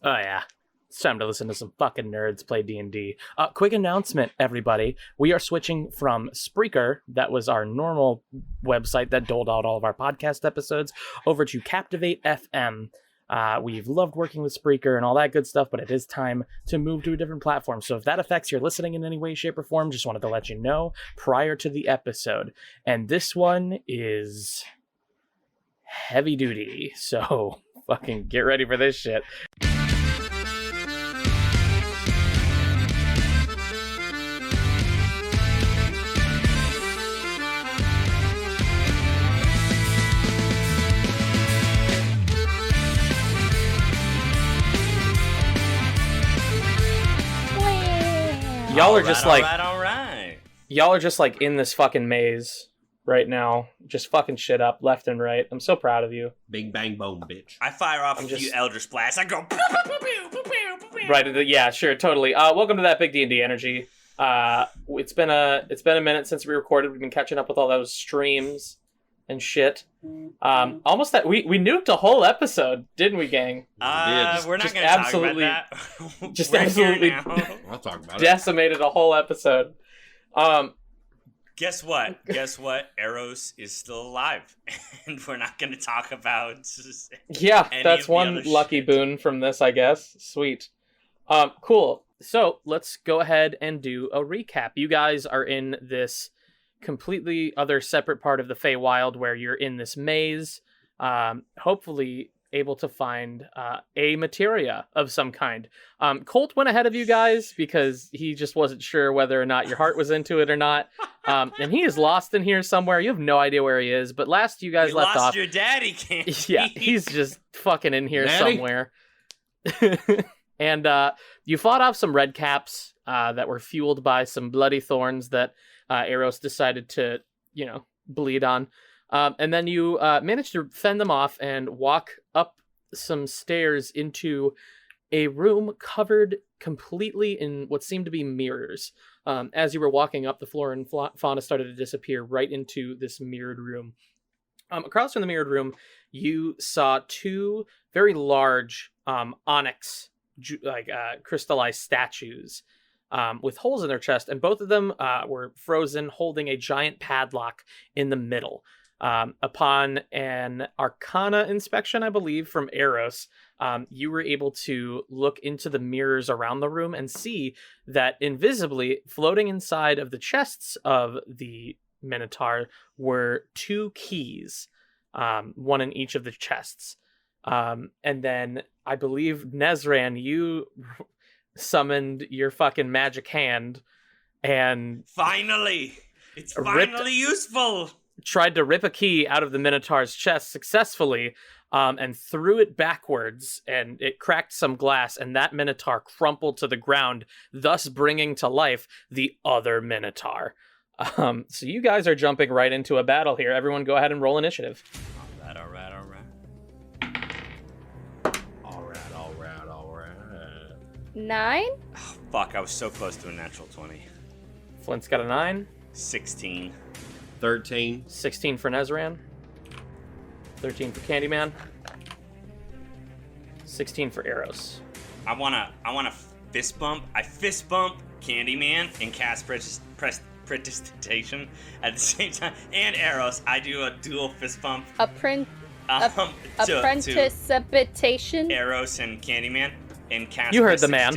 Oh, yeah. It's time to listen to some fucking nerds play D&D. Quick announcement, everybody. We are switching from Spreaker, that was our normal website that doled out all of our podcast episodes, over to Captivate FM. We've loved working with Spreaker and all that good stuff, but it is time to move to a different platform. So if that affects your listening in any way, shape, or form, just wanted to let you know prior to the episode. And this one is heavy duty, so fucking get ready for this shit. Y'all are just like, all right. Y'all are just like in this fucking maze right now, just fucking shit up left and right. I'm so proud of you. Bing bang boom, bitch. I fire off a few Eldritch Blasts. I go. Right into yeah, sure, totally. Welcome to that big D&D energy. It's been a minute since we recorded. We've been catching up with all those streams and shit. Almost that we nuked a whole episode, didn't we, gang? We're not going to talk about that. Just absolutely I'll talk about decimated a whole episode. Guess what? Eros is still alive, and we're not going to talk about. Yeah, that's one lucky boon from this, I guess. Sweet. Cool. So let's go ahead and do a recap. You guys are in this completely other separate part of the Feywild where you're in this maze, hopefully able to find a materia of some kind. Colt went ahead of you guys because he just wasn't sure whether or not your heart was into it or not. And he is lost in here somewhere. You have no idea where he is, but last you guys left off. Your daddy can't. Yeah, he's just fucking in here somewhere. And you fought off some red caps that were fueled by some bloody thorns that Eros decided to, bleed on. And then you managed to fend them off and walk up some stairs into a room covered completely in what seemed to be mirrors. As you were walking up, the flora and fauna started to disappear right into this mirrored room. Across from the mirrored room, you saw two very large onyx, crystallized statues with holes in their chest, and both of them were frozen, holding a giant padlock in the middle. Upon an Arcana inspection, I believe, from Eros, you were able to look into the mirrors around the room and see that invisibly, floating inside of the chests of the Minotaur, were two keys, one in each of the chests. And then I believe, Nezran, you summoned your fucking magic hand and it's finally useful. Tried to rip a key out of the Minotaur's chest successfully, and threw it backwards, and it cracked some glass, and that Minotaur crumpled to the ground, thus bringing to life the other Minotaur. So you guys are jumping right into a battle here. Everyone go ahead and roll initiative. All right. 9? Oh, fuck, I was so close to a natural 20. Flint's got a 9. 16. 13. 16 for Nezran. 13 for Candyman. 16 for Eros. I wanna fist bump. I fist bump Candyman and cast prestidigitation at the same time. And Eros, I do a dual fist bump. Apprentice-abitation. Eros and Candyman and cast you heard the man.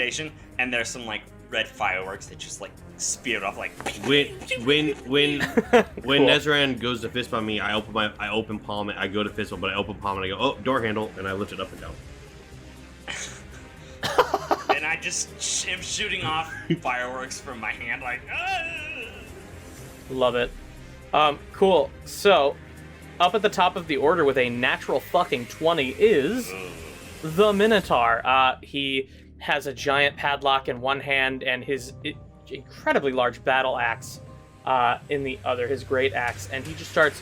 And there's some red fireworks that just spear off when Cool. Nezran goes to fist bump me, I open palm it. I go to fist bump, but I open palm and I go, oh, door handle, and I lift it up and down. And I just am shooting off fireworks from my hand Love it. Cool. So, up at the top of the order with a natural fucking 20 is the Minotaur. He has a giant padlock in one hand and his incredibly large battle axe in the other, his great axe, and he just starts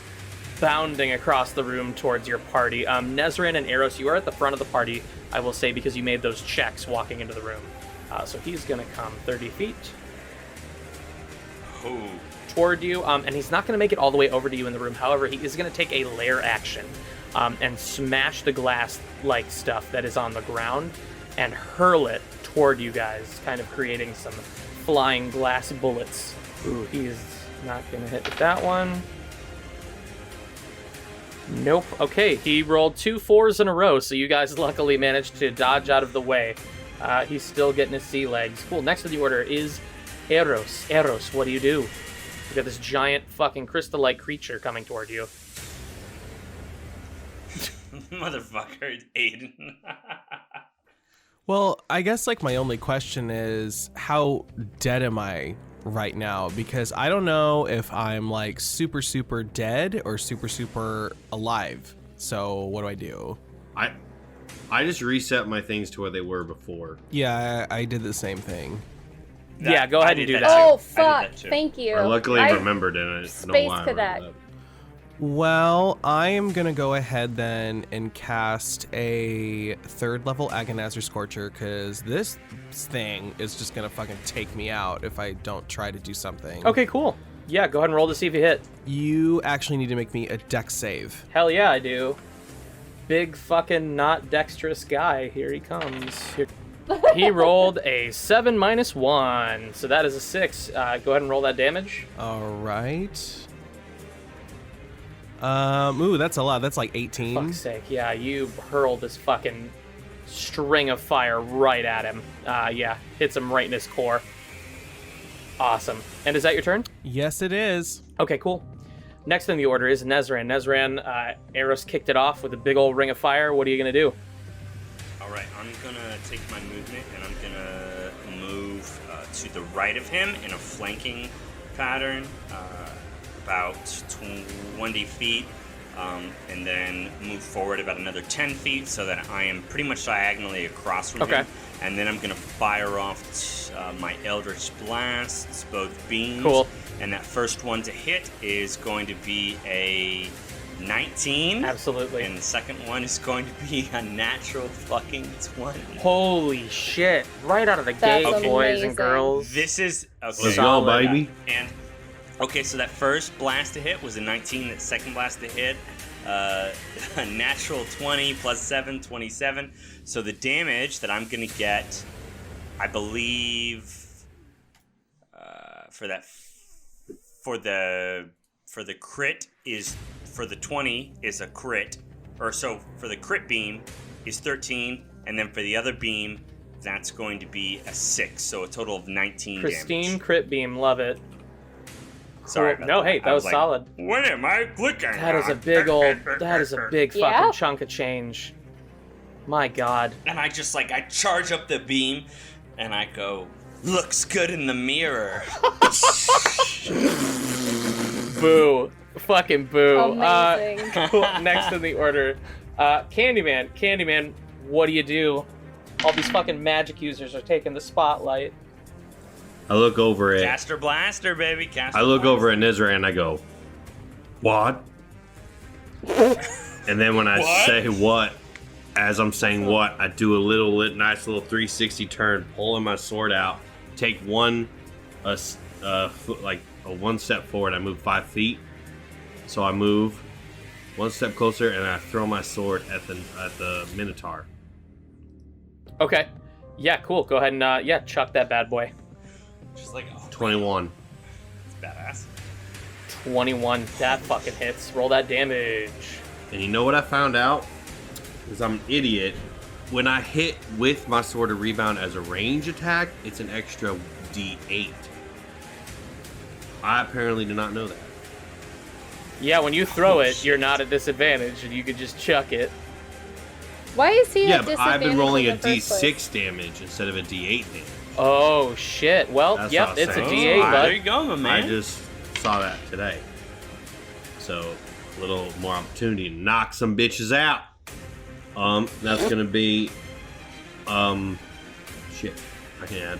bounding across the room towards your party. Nezran and Eros, you are at the front of the party, I will say, because you made those checks walking into the room. So he's going to come 30 feet toward you, and he's not going to make it all the way over to you in the room. However, he is going to take a lair action and smash the glass-like stuff that is on the ground and hurl it toward you guys, kind of creating some flying glass bullets. Ooh, he's not going to hit with that one. Nope. Okay, he rolled 2 4s in a row, so you guys luckily managed to dodge out of the way. He's still getting his sea legs. Cool. Next in the order is Eros. Eros, what do you do? You got this giant fucking crystal-like creature coming toward you. Motherfucker, Aiden. Well, I guess like my only question is how dead am I right now? Because I don't know if I'm like super dead or super alive. So what do I do? I just reset my things to where they were before. Yeah, I did the same thing. Yeah, go ahead and do that. Oh, too. fuck. Thank you. I luckily I remembered it. I don't know Space why I to remembered that. Well, I am gonna go ahead then and cast a 3rd level Agonizer Scorcher because this thing is just gonna fucking take me out if I don't try to do something. Okay, cool. Yeah, go ahead and roll to see if you hit. You actually need to make me a dex save. Hell yeah, I do. Big fucking not dexterous guy. Here he comes. He rolled a 7 minus 1, so that is a 6. Go ahead and roll that damage. All right. Ooh, that's a lot. That's like 18. Fuck's sake, yeah, you hurled this fucking string of fire right at him. Yeah, hits him right in his core. Awesome. And is that your turn? Yes, it is. Okay, cool. Next in the order is Nezran. Nezran, Eros kicked it off with a big old ring of fire. What are you going to do? All right, I'm gonna take my movement and I'm gonna move to the right of him in a flanking pattern, about 20 feet, and then move forward about another 10 feet so that I am pretty much diagonally across from him. And then I'm gonna fire off my Eldritch Blasts, both beams. Cool. And that first one to hit is going to be a 19. Absolutely. And the second one is going to be a natural fucking 20. Holy shit. Right out of the That's gate, boys and amazing. girls. This is... Okay. Let's go, baby. And, okay, so that first blast to hit was a 19. That second blast to hit, a natural 20 plus 7, 27. So the damage that I'm going to get, I believe, for the crit is... For the 20 is a crit, or so for the crit beam is 13, and then for the other beam, that's going to be a 6, so a total of 19 Pristine damage. crit beam, love it. Sorry Cool. about No, that. hey, that I was like, solid. What am I clicking? That is a big Yeah? fucking chunk of change. My god. And I just like, I charge up the beam, and I go, looks good in the mirror. Boo. Fucking boo. Amazing. Cool. Next in the order, Candyman, what do you do? All these fucking magic users are taking the spotlight. I look over at Caster Blaster, baby. Caster I look Blaster. over at Nezra and I go, what? And then when I What? say what, as I'm saying what, I do a nice little 360 turn, pulling my sword out, take one step forward. I move 5 feet. So I move one step closer and I throw my sword at the Minotaur. Okay. Yeah, cool. Go ahead and chuck that bad boy. Just like, oh, 21. it's badass. 21. That fucking hits. Roll that damage. And you know what I found out? Because I'm an idiot. When I hit with my sword of rebound as a range attack, it's an extra D8. I apparently did not know that. Yeah, when you throw it, you're not at disadvantage, and you could just chuck it. Why is he Yeah, at but I've been disadvantage rolling in a the first place? D6 damage instead of a D8 damage. Oh, shit. Well, That's yep, what I was it's a saying. D8, There you bud. go, my man. I just saw that today. So, a little more opportunity to knock some bitches out. That's gonna be, shit, I can add.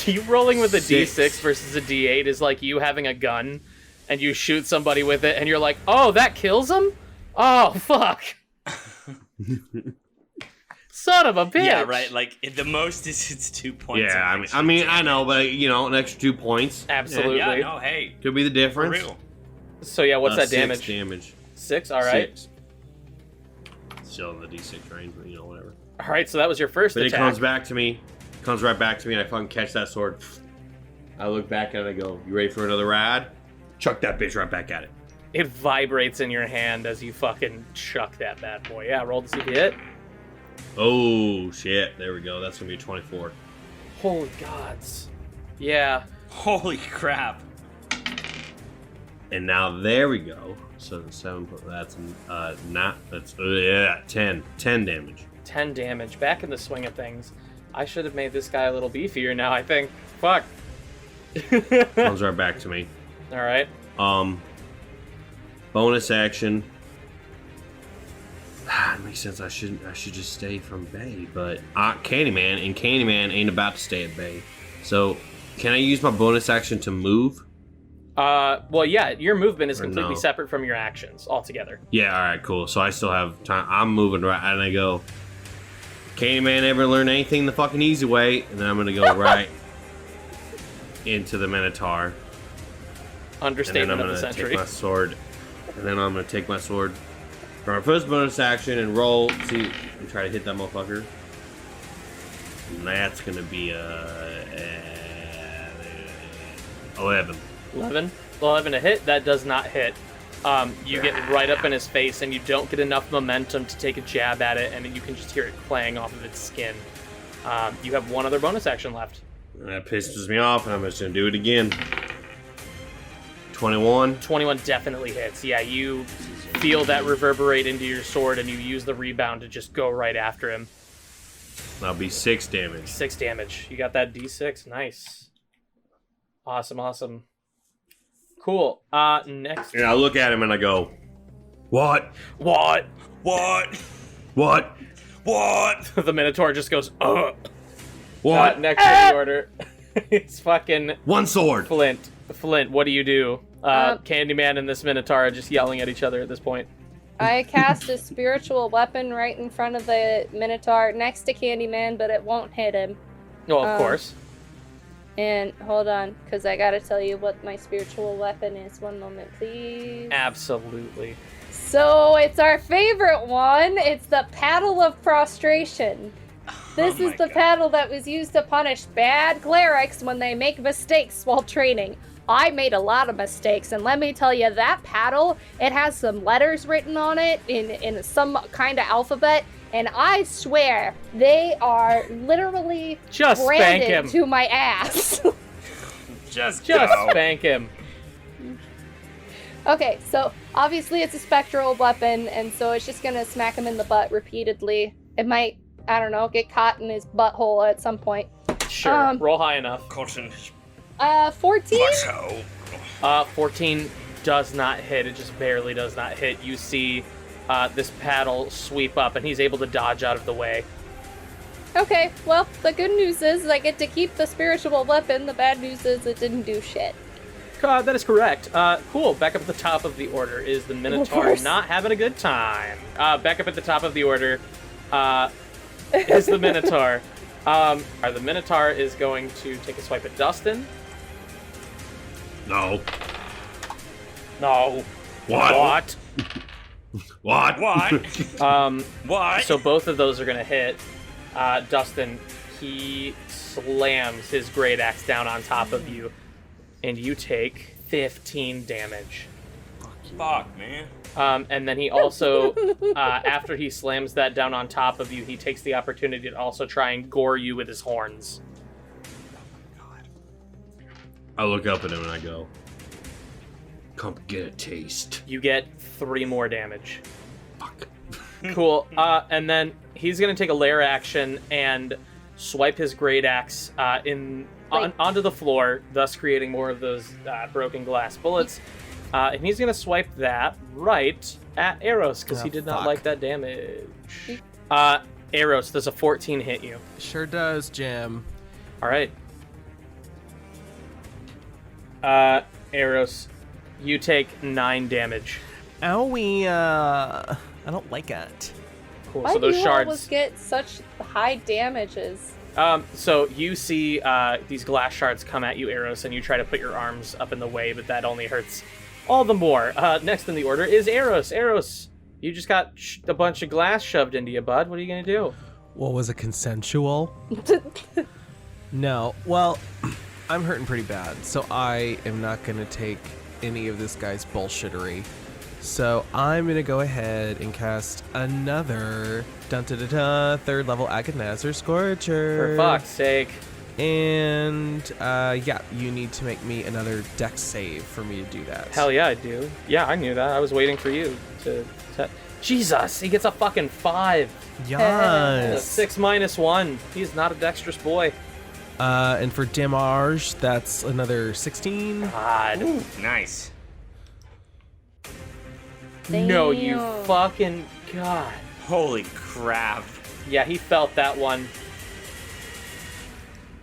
You rolling with a 6. D6 versus a D8 is like you having a gun, and you shoot somebody with it, and you're like, oh, that kills him? Oh, fuck. Son of a bitch. Yeah, right. Like the most is it's 2 points. Yeah, of I mean, I know, but an extra 2 points Absolutely. Yeah, no, hey, could be the for difference. real. So, yeah, what's that 6 damage? damage. 6? All right. 6. Still in the D6 range, but whatever. All right, so that was your first But attack. it comes back to me. Comes right back to me, and I fucking catch that sword. I look back at it and I go, you ready for another rad? Chuck that bitch right back at it. It vibrates in your hand as you fucking chuck that bad boy. Yeah, roll to see if you hit. Oh, shit. There we go. That's going to be a 24. Holy gods. Yeah. Holy crap. And now there we go. So the 7, that's not, that's, yeah, 10. 10 damage. 10 damage. Back in the swing of things. I should have made this guy a little beefier now, I think. Fuck. Comes right back to me. All right. Bonus action. It makes sense. I should just stay from Bay, but Candyman ain't about to stay at Bay. So, can I use my bonus action to move? Well, yeah, your movement is Or completely no? separate from your actions altogether. Yeah, all right, cool. So I still have time. I'm moving right, and I go. Candyman ever learn anything the fucking easy way? And then I'm gonna go right into the Minotaur. And then Understatement I'm of the gonna century. take my sword. And then I'm gonna take my sword for my first bonus action and roll, see, and try to hit that motherfucker. And that's gonna be 11. 11 to hit. That does not hit. You get right up in his face, and you don't get enough momentum to take a jab at it, and you can just hear it clang off of its skin. You have one other bonus action left. And that pisses me off, and I'm just gonna do it again. 21. 21 definitely hits. Yeah, you feel that reverberate into your sword, and you use the rebound to just go right after him. That'll be 6 damage. 6 damage. You got that D6. Nice. Awesome. Cool. Next. And I look at him and I go, What? What? The Minotaur just goes, ugh. What? Next in the order. It's fucking One sword. Flint, what do you do? Candyman and this Minotaur are just yelling at each other at this point. I cast a spiritual weapon right in front of the Minotaur next to Candyman, but it won't hit him. Well, of course. And hold on, because I gotta tell you what my spiritual weapon is. One moment, please. Absolutely. So it's our favorite one. It's the Paddle of Prostration. This is the paddle that was used to punish bad clerics when they make mistakes while training. I made a lot of mistakes, and let me tell you, that paddle, it has some letters written on it in some kind of alphabet, and I swear they are literally Just branded spank him. to my ass. Just Spank him. Okay, so obviously it's a spectral weapon, and so it's just gonna smack him in the butt repeatedly. It might, I don't know, get caught in his butthole at some point. Sure. Roll high enough. Caution. 14? 14 does not hit. It just barely does not hit. You see this paddle sweep up, and he's able to dodge out of the way. Okay, well, the good news is I get to keep the spiritual weapon. The bad news is it didn't do shit. That is correct. Cool. Back up at the top of the order is the Minotaur course. not having a good time. Back up at the top of the order is the Minotaur. The Minotaur is going to take a swipe at Dustin. No. No. What? What? What? So both of those are going to hit. Dustin, he slams his great axe down on top of you, and you take 15 damage. Fuck, man. And then he also, after he slams that down on top of you, he takes the opportunity to also try and gore you with his horns. I look up at him and I go, Come get a taste. You get 3 more damage. Fuck. Cool. And then he's going to take a lair action and swipe his great axe onto the floor, thus creating more of those broken glass bullets. And he's going to swipe that right at Eros, because he did not fuck. like that damage. Eros, does a 14 hit you? Sure does, Jim. All right. Eros, you take 9 damage. Owie, I don't like it. Cool. Why So do those you shards. always get such high damages? So you see these glass shards come at you, Eros, and you try to put your arms up in the way, but that only hurts all the more. Next in the order is Eros. Eros, you just got a bunch of glass shoved into you, bud. What are you gonna do? What was it, consensual? No. Well, I'm hurting pretty bad, so I am not going to take any of this guy's bullshittery. So I'm going to go ahead and cast another third level Aganazer Scorcher. For fuck's sake. And yeah, you need to make me another dex save for me to do that. Hell yeah, I do. Yeah, I knew that. I was waiting for you to... Jesus, he gets a fucking 5. Yes. 6 minus 1. He's not a dexterous boy. And for damage, that's another 16. God. Ooh, nice. No, you fucking God. Holy crap. Yeah, he felt that one.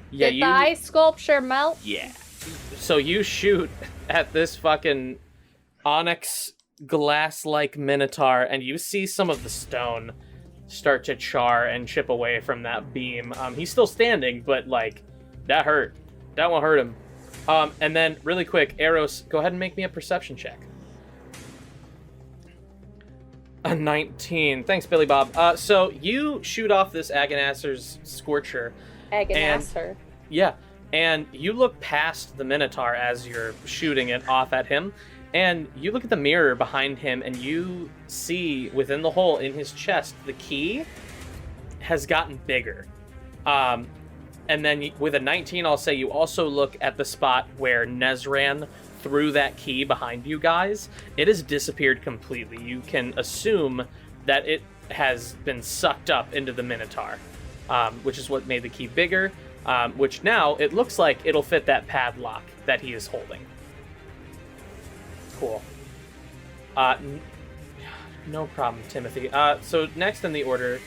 Yeah, Did the ice sculpture melt? Yeah. So you shoot at this fucking onyx glass-like Minotaur, and you see some of the stone start to char and chip away from that beam. He's still standing, but like that hurt. That one hurt him. And then really quick, Eros, go ahead and make me a perception check. A 19. Thanks, Billy Bob. So you shoot off this Agonazer's Scorcher. Aganazer. Yeah, and you look past the Minotaur as you're shooting it off at him, and you look at the mirror behind him, and you see within the hole in his chest, the key has gotten bigger. And then with a 19, I'll say you also look at the spot where Nezran threw that key behind you guys. It has disappeared completely. You can assume that it has been sucked up into the Minotaur, which is what made the key bigger, which now it looks like it'll fit that padlock that he is holding. Cool. No problem, Timothy. So next in the order,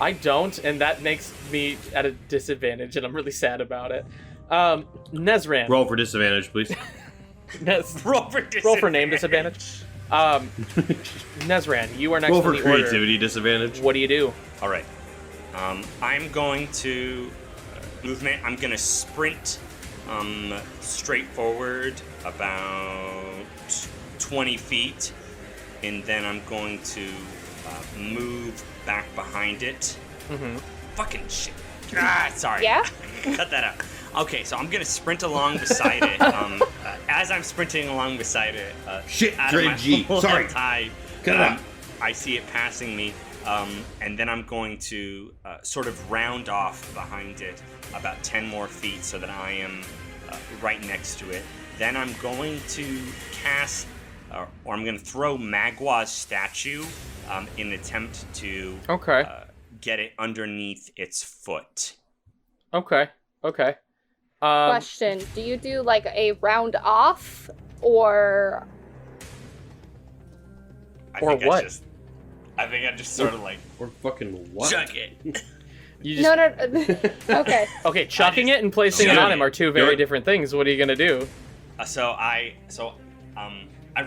I don't, and that makes me at a disadvantage, and I'm really sad about it. Nezran. Roll for disadvantage, please. Roll for name disadvantage. Nezran, you are next Roll in for the order. creativity disadvantage. What do you do? All right. I'm going to movement. I'm going to sprint straight forward about 20 feet, and then I'm going to move back behind it. Mm-hmm. Fucking shit. Sorry. Yeah? Cut that out. Okay, so I'm going to sprint along beside it. As I'm sprinting along beside it, Shit, out of my G. Sorry. tie, Cut it out. I see it passing me. And then I'm going to sort of round off behind it about 10 more feet so that I am right next to it. Then I'm going to cast, or I'm going to throw Magwa's statue in an attempt to get it underneath its foot. Okay. Question, do you do like a round off, or... I Or think what? I think I just sort of like Or fucking what? chuck it. You just, No. Okay. Okay, chucking it and placing it on him are two very different things. What are you gonna do? So I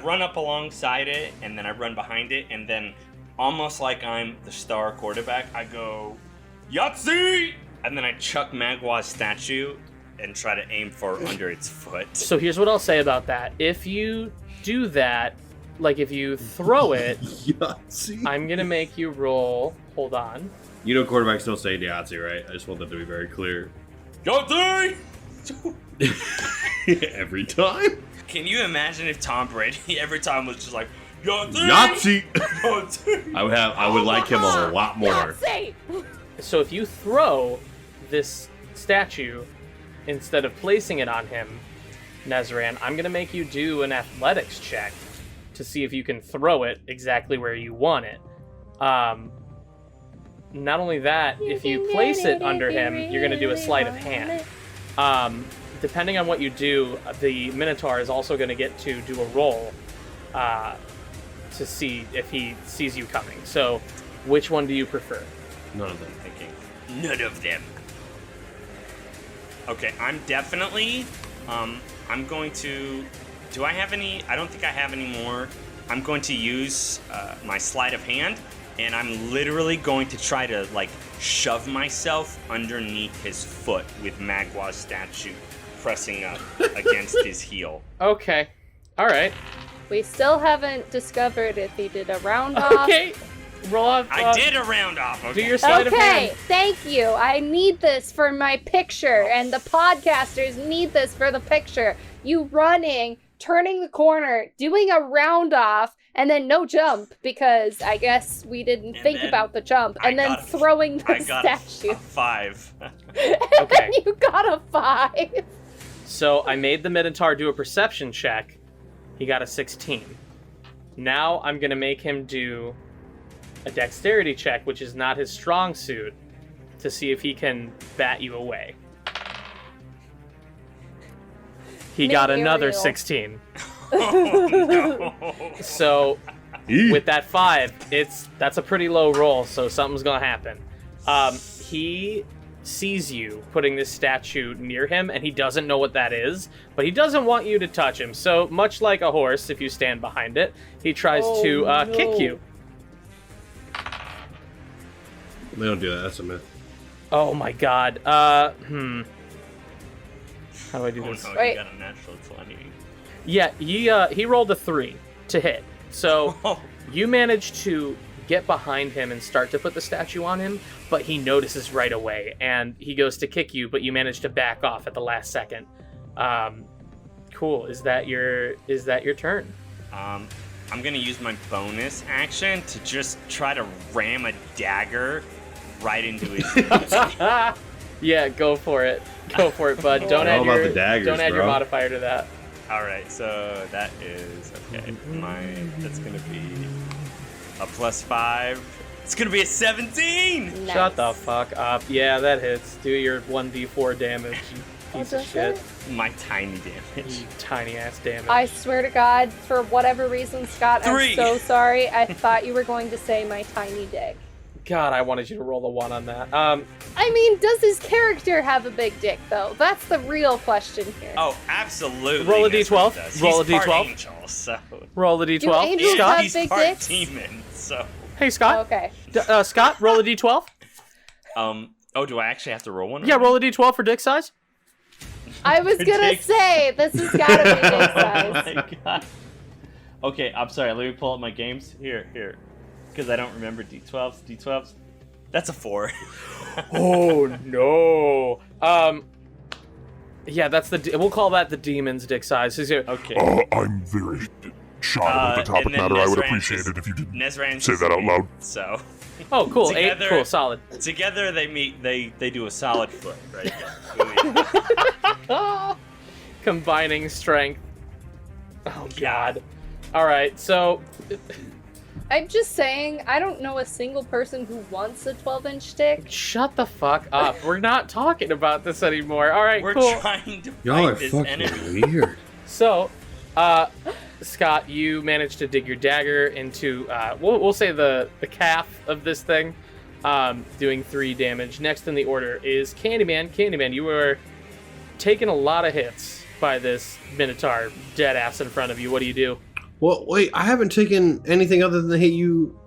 run up alongside it, and then I run behind it, and then almost like I'm the star quarterback, I go Yahtzee, and then I chuck Magwa's statue and try to aim for under its foot. So here's what I'll say about that. If you do that, like if you throw it, Yahtzee. I'm gonna make you roll. Hold on. You know quarterbacks don't say Yahtzee, right? I just want that to be very clear. Yahtzee! Every time? Can you imagine if Tom Brady every time was just like Yahtzee! Yahtzee! Yahtzee! I would like him a lot more. Yahtzee! So if you throw this statue instead of placing it on him, Nezran, I'm gonna make you do an athletics check to see if you can throw it exactly where you want it. Not only that, if you place it under him, you're gonna do a sleight of hand. Depending on what you do, the Minotaur is also gonna get to do a roll to see if he sees you coming. So, which one do you prefer? None of them. None of them. Okay, I'm definitely, I'm going to, do I have any, I don't think I have any more. I'm going to use my sleight of hand, and I'm literally going to try to, like, shove myself underneath his foot with Magwa's statue pressing up against his heel. Okay. Alright. We still haven't discovered if he did a round off. Okay. roll off. I did a round off. Okay. Do your sleight of hand. Okay, thank you. I need this for my picture, and the podcasters need this for the picture. You running, turning the corner, doing a round off, and then no jump, because I guess we didn't think about the jump, and then throwing the statue. A 5. Okay. You got a 5. So I made the Minotaur do a perception check. He got a 16. Now I'm going to make him do a dexterity check, which is not his strong suit, to see if he can bat you away. He got another 16. Oh, no. So with that 5, that's a pretty low roll, so something's going to happen. He sees you putting this statue near him, and he doesn't know what that is, but he doesn't want you to touch him. So much like a horse, if you stand behind it, he tries to kick you. They don't do that. That's a myth. Oh my god. How do I do this? No, Wait. you got a natural 20. Yeah, he rolled a 3 to hit. So you managed to get behind him and start to put the statue on him, but he notices right away, and he goes to kick you, but you manage to back off at the last second. Cool. Is that your turn? I'm gonna use my bonus action to just try to ram a dagger right into his knee. Yeah, go for it. Go for it, bud. Don't All add about your the daggers, don't add your bro. modifier to that. All right, so that is okay. That's gonna be a +5. It's gonna be a 17. Nice. Shut the fuck up. Yeah, that hits. Do your 1d4 damage, you piece of does shit. it? My tiny damage. You tiny ass damage. I swear to God, for whatever reason, Scott, 3. I'm so sorry. I thought you were going to say my tiny dick. God, I wanted you to roll a 1 on that. I mean, does his character have a big dick, though? That's the real question here. Oh, absolutely. Roll a Nesrin d12. does. Roll a He's part d12. angel, so. Roll a Do d12. angels Scott? have He's big part dicks? demon, so. Hey, Scott. Okay. Scott, roll a d12. Oh, do I actually have to roll one? Yeah, roll a d12 for dick size. I was gonna Dick. say, this has gotta be dick size. Oh my god. Okay, I'm sorry. Let me pull up my games. Here. Because I don't remember D12s. That's a 4. Oh no. Yeah, that's we'll call that the demon's dick size. Okay. I'm very shy about the topic and then matter. I would Nesran appreciate is- it if you didn't Nesran say that out loud. So Oh, cool. Together- 8. Cool. Solid. together they meet. They do a solid foot, right? Combining strength. Oh god. All right. So I'm just saying, I don't know a single person who wants a 12-inch dick. shut the fuck up. We're not talking about this anymore. All right. We're cool. trying to Y'all are fight this fucking enemy. weird. So, Scott, you managed to dig your dagger into, we'll say the calf of this thing, doing 3 damage. Next in the order is Candyman. Candyman, you were taking a lot of hits by this Minotaur dead ass in front of you. What do you do? Well, wait, I haven't taken anything other than hit you.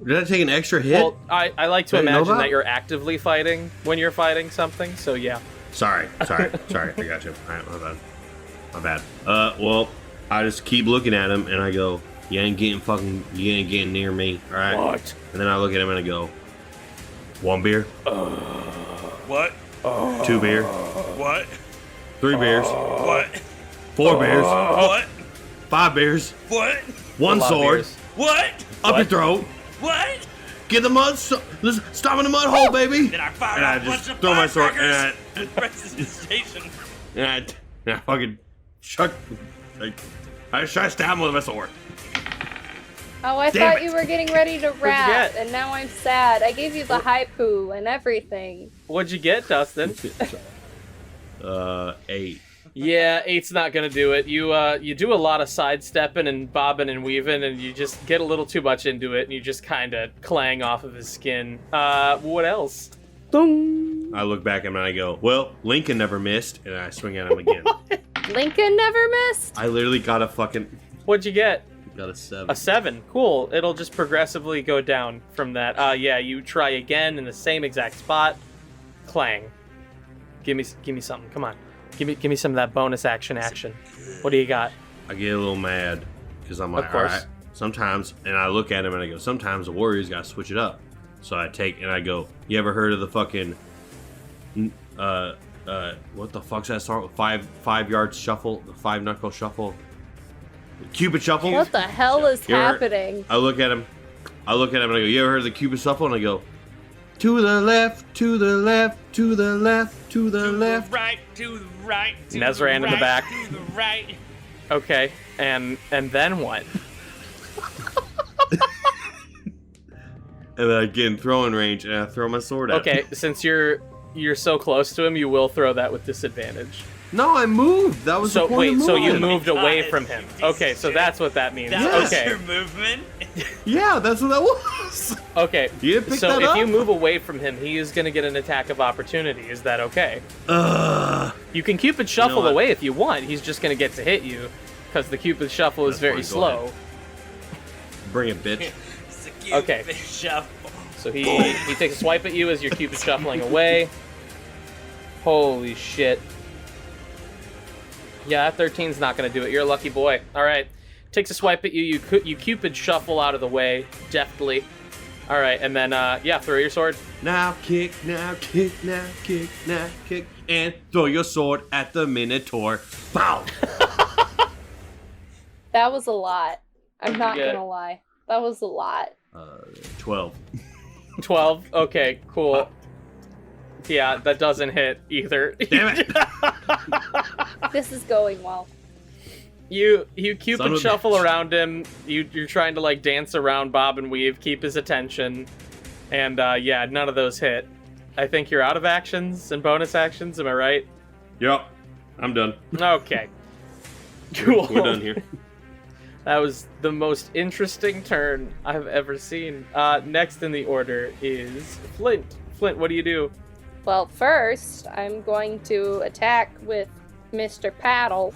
Did I take an extra hit? Well, I like to Didn't know imagine that? that you're actively fighting when you're fighting something, so yeah. Sorry, I got you. All right, my bad. Well, I just keep looking at him and I go, you ain't getting near me, all right? What? And then I look at him and I go, 1 beer, What? 2 beer, What? 3 beers, What? 4 beers, What? 5 beers, What? 1 A lot of sword, beers. What? up your throat, What? get the mud, let's stop in the mud hole, baby. Then I fired And I off a bunch just of throw my sword firecrackers with the rest of the station. and I fucking chuck, I try to stab him with my sword. Oh, I Damn thought it. you were getting ready to rap, get? and now I'm sad. I gave you the haiku and everything. What'd you get, Dustin? 8. Yeah, 8's not gonna do it. You do a lot of sidestepping and bobbing and weaving, and you just get a little too much into it, and you just kind of clang off of his skin. What else? Dong. I look back at him and I go, well, Lincoln never missed, and I swing at him again. Lincoln never missed? I literally got a What'd you get? got a 7. A 7. Cool. It'll just progressively go down from that. Yeah, you try again in the same exact spot. Clang. Give me something. Come on. Give me some of that bonus action. What do you got? I get a little mad because I'm like, Of course. all right. sometimes, and I look at him and I go, sometimes the Warriors got to switch it up. So I take and I go, you ever heard of the fucking, what the fuck's that song? Five yard shuffle, the 5-knuckle shuffle, Cupid shuffle. What the hell is happening? I look at him and I go, you ever heard of the Cupid shuffle? And I go, to the left, to the left, to the left, to the left. Right, to the right. Nezran in the back. To the right. Okay, and then what? And then I get in throwing range and I throw my sword at him. Okay, since you're so close to him, you will throw that with disadvantage. No, I moved. That was the point of moving. So you moved Oh my away God, from him. piece Okay, of so shit. that's what that means. That was Okay. your movement? Yeah, that's what that was. Okay. You didn't pick so that if up? you move away from him, he is going to get an attack of opportunity. Is that okay? You can Cupid Shuffle what? away if you want. He's just going to get to hit you because the Cupid Shuffle is That's very fine, go slow. ahead. Bring it, bitch. It's a cute Okay. shuffle. So he takes a swipe at you as you're Cupid Shuffling away. Holy shit. Yeah, that 13's not going to do it. You're a lucky boy. All right. Takes a swipe at you. You Cupid Shuffle out of the way deftly. All right, and then, throw your sword. Now kick, now kick, now kick, now kick, and throw your sword at the Minotaur. Pow! That was a lot. I'm not get? gonna lie. That was a lot. 12. 12. Okay, cool. Yeah, that doesn't hit either. Damn it! This is going well. You Son of Cupid a Shuffle bitch. around him. You're trying to like dance around, bob and weave, keep his attention, and none of those hit. I think you're out of actions and bonus actions. Am I right? Yep, I'm done. Okay. Cool. We're done here. That was the most interesting turn I've ever seen. Next in the order is Flint. Flint, what do you do? Well, first, I'm going to attack with Mr. Paddle.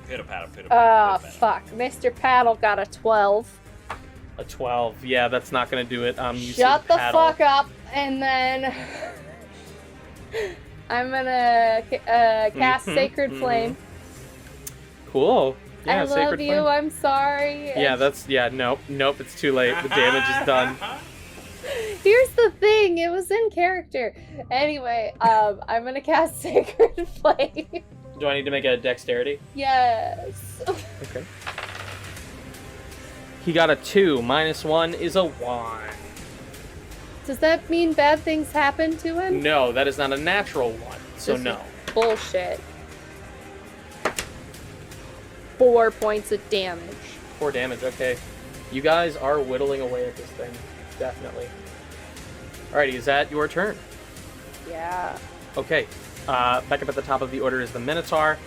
Pitter paddle, pitter Ah, paddle. fuck. Mr. Paddle got a 12. A 12. Yeah, that's not gonna do it. You Shut see the Paddle. fuck up, and then I'm gonna cast Sacred Flame. Cool. Yeah, I love Sacred you. Flame. I'm sorry. Yeah, nope. It's too late. The damage is done. Here's the thing. It was in character. Anyway, I'm gonna cast Sacred Flame. Do I need to make a dexterity? Yes. Okay. He got a 2. -1 is a 1. Does that mean bad things happen to him? No, that is not a natural 1. So This is no. Bullshit. 4 points of damage. 4 damage. Okay. You guys are whittling away at this thing. Definitely. Alrighty, is that your turn? Yeah. Okay. Back up at the top of the order is the Minotaur.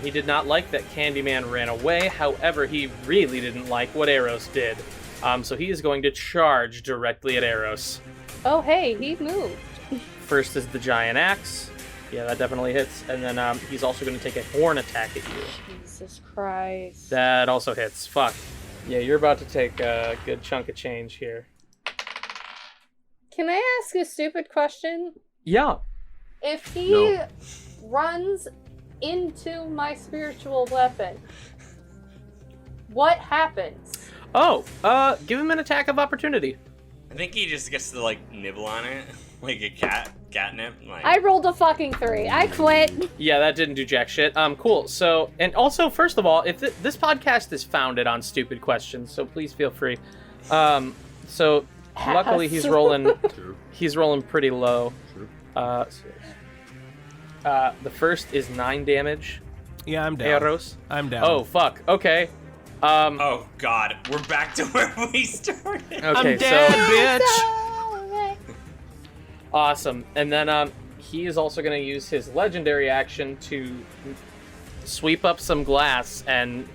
He did not like that Candyman ran away. However, he really didn't like what Eros did. So he is going to charge directly at Eros. Oh, hey, he moved. First is the Giant Axe. Yeah, that definitely hits. And then he's also going to take a horn attack at you. Jesus Christ. That also hits. Fuck. Yeah, you're about to take a good chunk of change here. Can I ask a stupid question? Yeah. If he No. runs into my spiritual weapon, what happens? Oh, give him an attack of opportunity. I think he just gets to like nibble on it like a catnip. Like I rolled a fucking 3. I quit. Yeah, that didn't do jack shit. Cool. So, and also, first of all, if this podcast is founded on stupid questions, so please feel free. So, luckily he's rolling. True. He's rolling pretty low. True. The first is 9 damage. Yeah, I'm down. Eros. I'm down. Oh fuck. Okay. oh god, we're back to where we started. Okay. I'm dead, So bitch. awesome. And then he is also going to use his legendary action to sweep up some glass and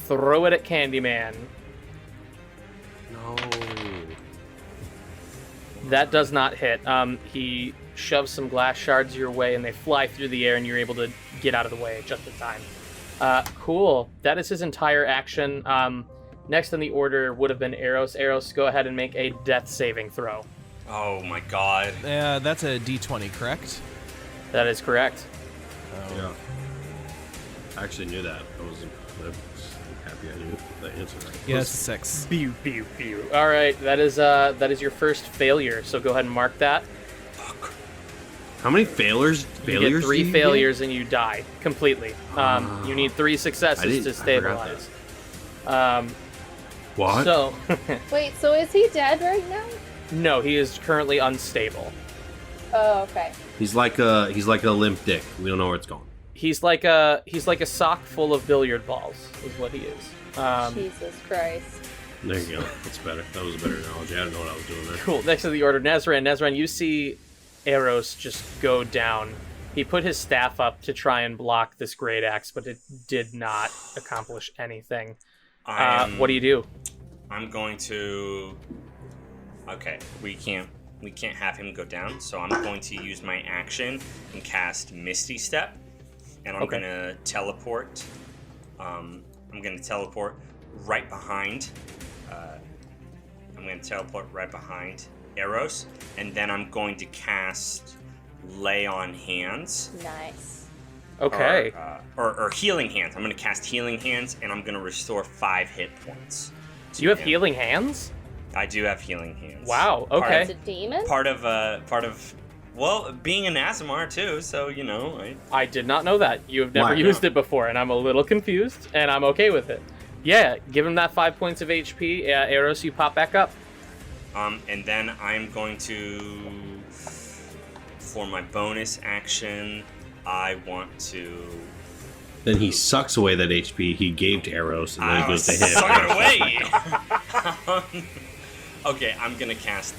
throw it at Candyman. No. That does not hit. He shoves some glass shards your way, and they fly through the air, and you're able to get out of the way just in time. Cool. That is his entire action. Next in the order would have been Eros. Eros, go ahead and make a death saving throw. Oh my god. That's a D20, correct? That is correct. Yeah. I actually knew that. I was I'm happy I knew the answer. Yeah, it's a 6. Pew, pew, pew. All right, that is your first failure. So go ahead and mark that. Fuck. How many failures? You get 3 failures and you die completely. You need 3 successes to stabilize. What? So, Wait, so is he dead right now? no, he is currently unstable. Oh, okay. He's like a limp dick. We don't know where it's going. He's like a sock full of billiard balls, is what he is. Jesus Christ. There you go. That's better. That was a better analogy. I didn't know what I was doing there. Cool. Next to the order, Nezran. Nezran, you see Eros just go down. He put his staff up to try and block this great axe, but it did not accomplish anything. What do you do? I'm going to. Okay, we can't have him go down, so I'm going to use my action and cast Misty Step, and I'm gonna teleport. I'm gonna teleport right behind. Eros, and then I'm going to cast Lay on Hands. Nice. Okay. Or Healing Hands. I'm going to cast Healing Hands, and I'm going to restore 5 hit points. Do you have healing hands? I do have Healing Hands. Wow. Okay. It's a demon? Part of well, being an Aasimar too, so you know. I did not know that. You have never used it before, and I'm a little confused, and I'm okay with it. Yeah, give him that 5 points of HP. Eros, you pop back up. And then I'm going to, for my bonus action, I want to. Then he sucks away that HP he gave to Eros, and then he goes to him. Suck it away. Okay, I'm gonna cast.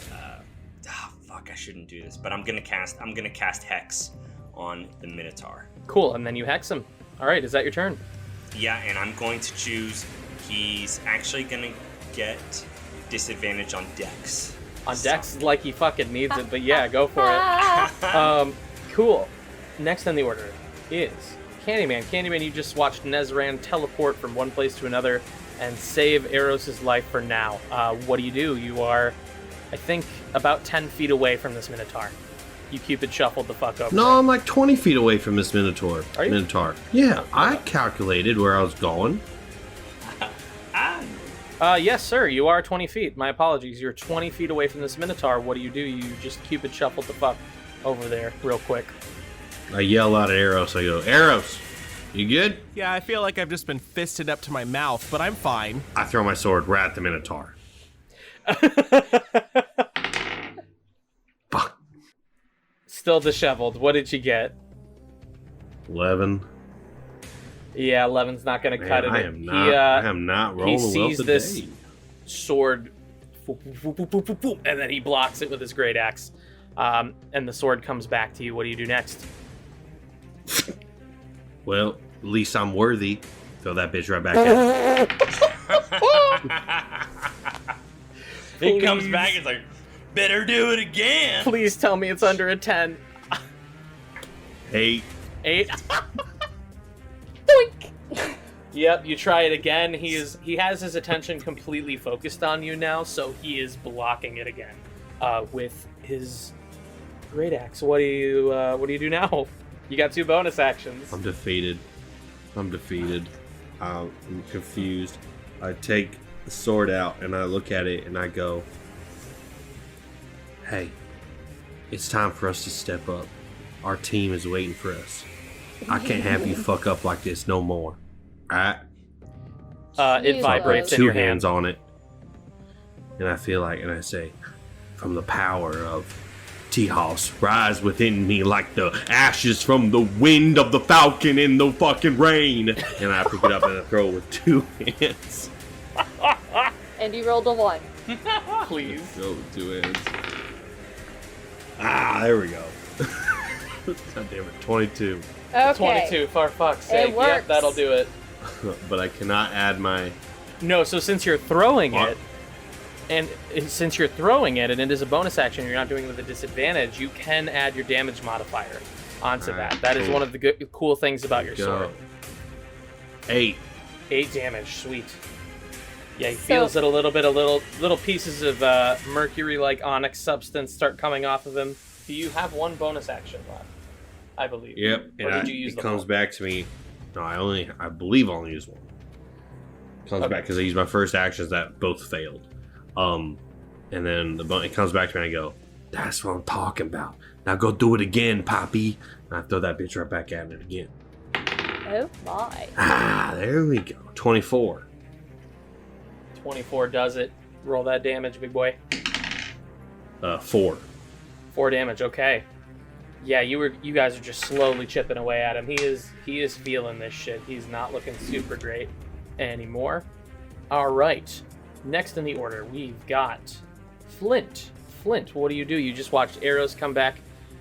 Fuck, I shouldn't do this, but I'm gonna cast Hex on the Minotaur. Cool, and then you hex him. All right, is that your turn? Yeah, and I'm going to choose. He's actually gonna get disadvantage on Dex. On Dex, like he fucking needs it, but yeah, go for it. Cool. Next on the order is Candyman. Candyman, you just watched Nezran teleport from one place to another and save Eros' life for now. What do? You are, I think, about 10 feet away from this Minotaur. You Cupid shuffled the fuck over. No, I'm like 20 feet away from this Minotaur. Are you? Minotaur. Yeah, I calculated where I was going. Yes, sir, you are 20 feet. My apologies. You're 20 feet away from this Minotaur. What do? You just Cupid shuffled the fuck over there real quick. I yell out at Eros. I go, Eros, you good? Yeah, I feel like I've just been fisted up to my mouth, but I'm fine. I throw my sword right at the Minotaur. Fuck. Still disheveled. What did you get? 11. Yeah, 11's not going to cut it. I am not rolling well today. He sees this sword, and then he blocks it with his great axe. And the sword comes back to you. What do you do next? Well, at least I'm worthy. Throw that bitch right back at He comes back and is like, better do it again. Please tell me it's under a 10. 8. 8. Doink! Yep, you try it again. He has his attention completely focused on you now, so he is blocking it again with his great axe. What do you do now? You got 2 bonus actions. I'm defeated. I'm confused. I take the sword out and I look at it and I go, hey, it's time for us to step up. Our team is waiting for us. I can't have you fuck up like this no more. Alright? It vibrates in 2 your hands hand. on it. And I feel like, and I say, from the power of Teehas, rise within me like the ashes from the wind of the falcon in the fucking rain. And I pick it up and I throw it with 2 hands. And you rolled a 1. Please. Throw it with 2 hands. There we go. God damn it. 22. Okay. 22, for fuck's sake. It works. Yep, that'll do it. But I cannot add my... No, so since you're throwing it, and it is a bonus action, you're not doing it with a disadvantage, you can add your damage modifier onto that. That is one of the cool things about your sword. 8. 8 damage, sweet. Yeah, he feels it a little bit, little pieces of mercury-like onyx substance start coming off of him. Do you have 1 bonus action left? I believe. Yep. Or did you use it comes back to me. No, I believe I only used 1. Comes back because I used my first actions that both failed. And then it comes back to me and I go, that's what I'm talking about. Now go do it again, Poppy. And I throw that bitch right back at it again. Oh my. There we go. 24. 24 does it. Roll that damage, big boy. 4. 4 damage, okay. Yeah, you guys are just slowly chipping away at him. He is feeling this shit. He's not looking super great anymore. Alright. Next in the order, we've got Flint. Flint, what do? You just watched arrows come back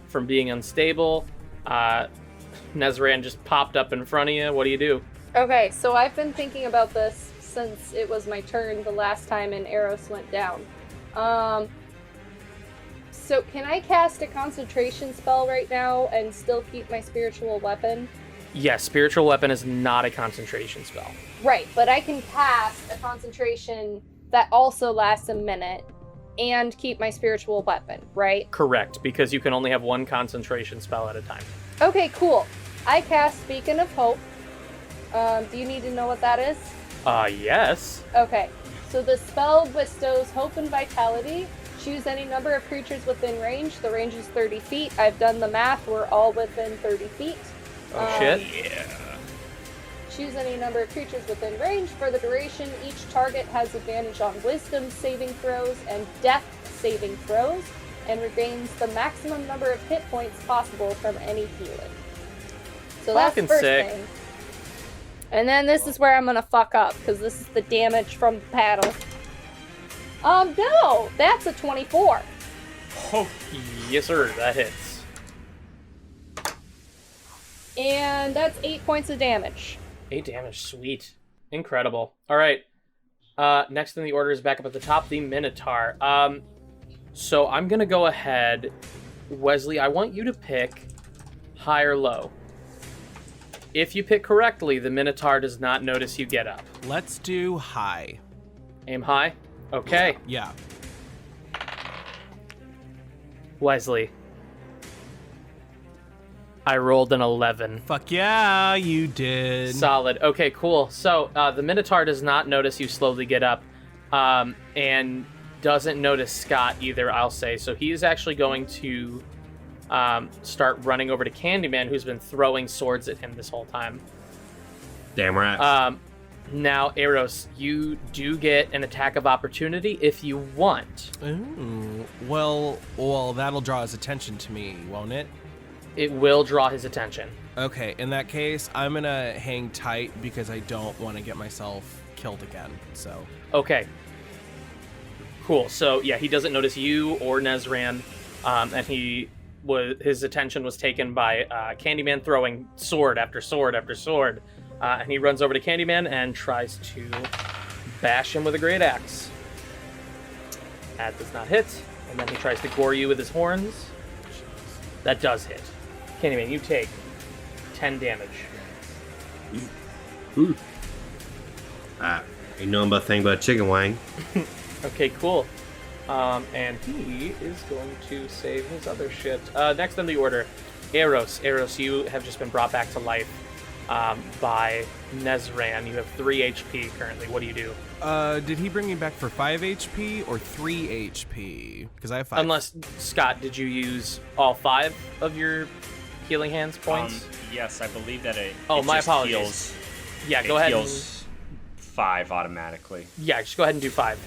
from being unstable. Nezran just popped up in front of you. What do you do? Okay, so I've been thinking about this since it was my turn the last time and arrows went down. So can I cast a concentration spell right now and still keep my spiritual weapon? Yes, spiritual weapon is not a concentration spell. Right, but I can cast a concentration that also lasts a minute and keep my spiritual weapon, right? Correct, because you can only have one concentration spell at a time. Okay, cool. I cast Beacon of Hope. Do you need to know what that is? Yes. Okay, so the spell bestows hope and vitality. Choose any number of creatures within range. The range is 30 feet. I've done the math. We're all within 30 feet. Oh, shit. Yeah. Choose any number of creatures within range. For the duration, each target has advantage on wisdom saving throws and death saving throws, and regains the maximum number of hit points possible from any healing. So that's the Fucking first sick. thing. And then this is where I'm gonna fuck up, because this is the damage from the paddle. No! That's a 24. Oh, Yes, sir. That hits. And that's 8 points of damage. 8 damage. Sweet. Incredible. All right. Next in the order is back up at the top, the Minotaur. So I'm going to go ahead. Wesley, I want you to pick high or low. If you pick correctly, the Minotaur does not notice you get up. Let's do high. Aim high? Okay. Yeah. Wesley. I rolled an 11. Fuck yeah, you did. Solid. Okay, cool. So the Minotaur does not notice you slowly get up, and doesn't notice Scott either, I'll say. So he's actually going to start running over to Candyman, who's been throwing swords at him this whole time. Damn right. Now, Eros, you do get an attack of opportunity if you want. Ooh, well, that'll draw his attention to me, won't it? It will draw his attention. Okay, in that case, I'm gonna hang tight because I don't want to get myself killed again, so. Okay. Cool. So, yeah, he doesn't notice you or Nezran, and his attention was taken by Candyman throwing sword after sword after sword. And he runs over to Candyman and tries to bash him with a great axe. That does not hit. And then he tries to gore you with his horns. That does hit. Candyman, you take 10 damage. Ain't nothing but thing but chicken wing. Okay, cool. And he is going to save his other shit. Next on the order, Eros. Eros, you have just been brought back to life by Nezran. You have 3 HP currently. What do you do? Did he bring me back for 5 HP or 3 HP? Because I have 5. Unless, Scott, did you use all 5 of your healing hands points? Yes, I believe that it. Oh, it my just apologies. Heals, Yeah, it go ahead. Heals 5 automatically. Yeah, just go ahead and do 5.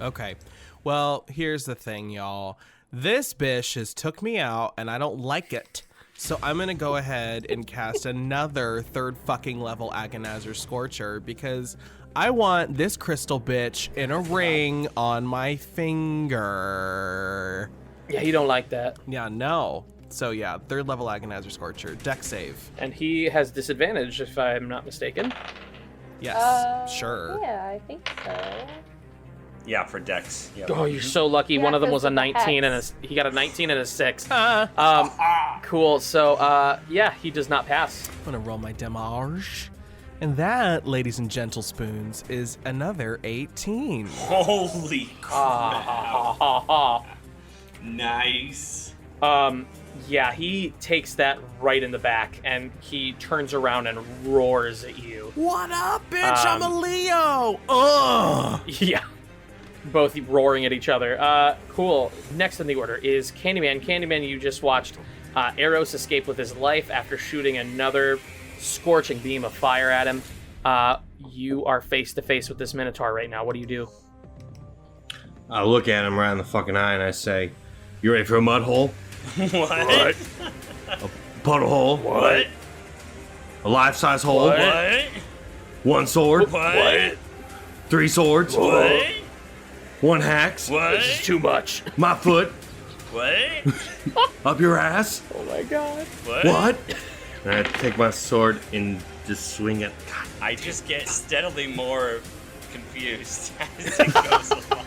Okay. Well, here's the thing, y'all. This bish has took me out, and I don't like it. So I'm going to go ahead and cast another 3rd fucking level Agonizer Scorcher because I want this crystal bitch in a ring on my finger. Yeah, you don't like that. Yeah, no. So yeah, 3rd level Agonizer Scorcher. Deck save. And he has disadvantage, if I'm not mistaken. Yes, sure. Yeah, I think so. Yeah, for Dex. Yep. Oh, you're so lucky. Yeah, One of them 'cause was a of the 19 and hex. he got a 19 and a 6. Cool. So, yeah, he does not pass. I'm gonna roll my damage. And that, ladies and gentle spoons, is another 18. Holy crap. Ha ha ha ha. Nice. Yeah, he takes that right in the back, and he turns around and roars at you. What up, bitch? I'm a Leo! Ugh! Yeah. Both roaring at each other. Cool. Next in the order is Candyman. Candyman, you just watched Eros escape with his life after shooting another scorching beam of fire at him. You are face to face with this Minotaur right now. What do you do? I look at him right in the fucking eye and I say, "You ready for a mud hole? What? A puddle hole? What? A life-size hole? What? One sword? What? 3 swords? What? 1 axe? What? This is too much. My foot? What? Up your ass? Oh my god. What?" And I take my sword and just swing it. God. I just get steadily more confused as it goes along.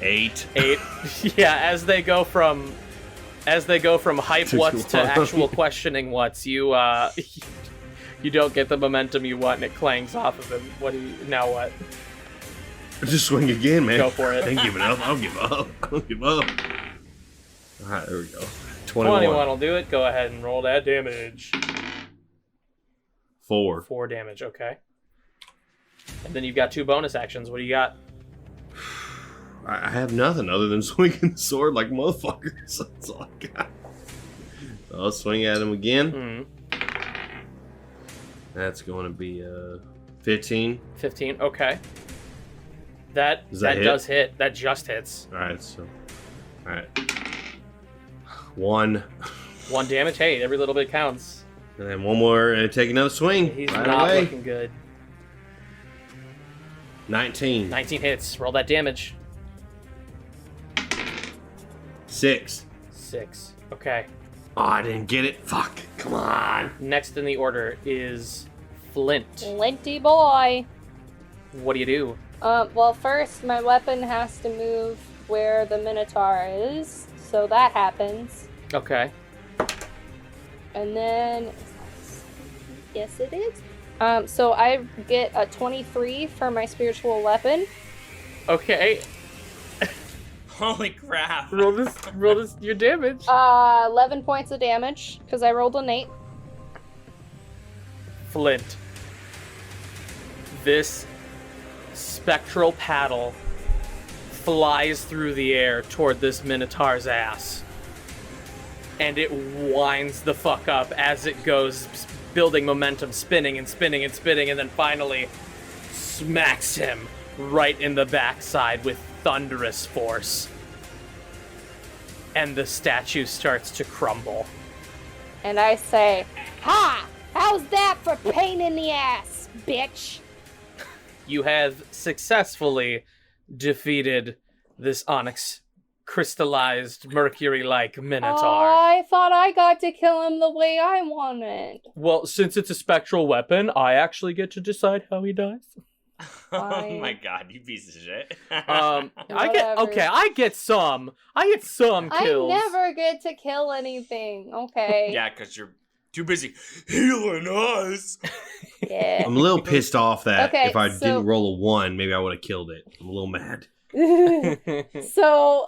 8. 8. Yeah, as they go from hype what's to actual questioning what's, you you don't get the momentum you want and it clangs off of him. Now what? Just swing again, man. Go for it. I ain't giving up. I'll give up. I'll give up. Alright, there we go. 21. 21 will do it. Go ahead and roll that damage. 4. 4 damage, okay. And then you've got 2 bonus actions. What do you got? I have nothing other than swinging the sword like motherfuckers. That's all I got. I'll swing at him again. That's going to be 15. 15, okay. That hit? does hit. That just hits. Alright, so. Alright. 1. 1 damage. Hey, every little bit counts. And then 1 more and take another swing. He's right not away. looking good. 19. 19 hits. Roll that damage. 6. 6. Okay. Oh, I didn't get it. Fuck. Come on. Next in the order is Flint. Flinty boy. What do you do? Well, first, my weapon has to move where the Minotaur is, so that happens. Okay. And then, yes, it is. So I get a 23 for my spiritual weapon. Okay. Holy crap. Roll this, your damage. 11 points of damage, because I rolled an 8. Flint. This spectral paddle flies through the air toward this Minotaur's ass. And it winds the fuck up as it goes, building momentum, spinning and spinning and spinning, and then finally smacks him right in the backside with thunderous force. And the statue starts to crumble. And I say, "Ha! How's that for pain in the ass, bitch?" You have successfully defeated this onyx crystallized mercury-like Minotaur. I thought I got to kill him the way I wanted. Well, since it's a spectral weapon, I actually get to decide how he dies. Oh my god, you piece of shit. I get some kills. I never get to kill anything. Okay. Yeah, because you're too busy healing us. Yeah. I'm a little pissed off that Okay, if I so- didn't roll a 1, maybe I would have killed it. I'm a little mad. So,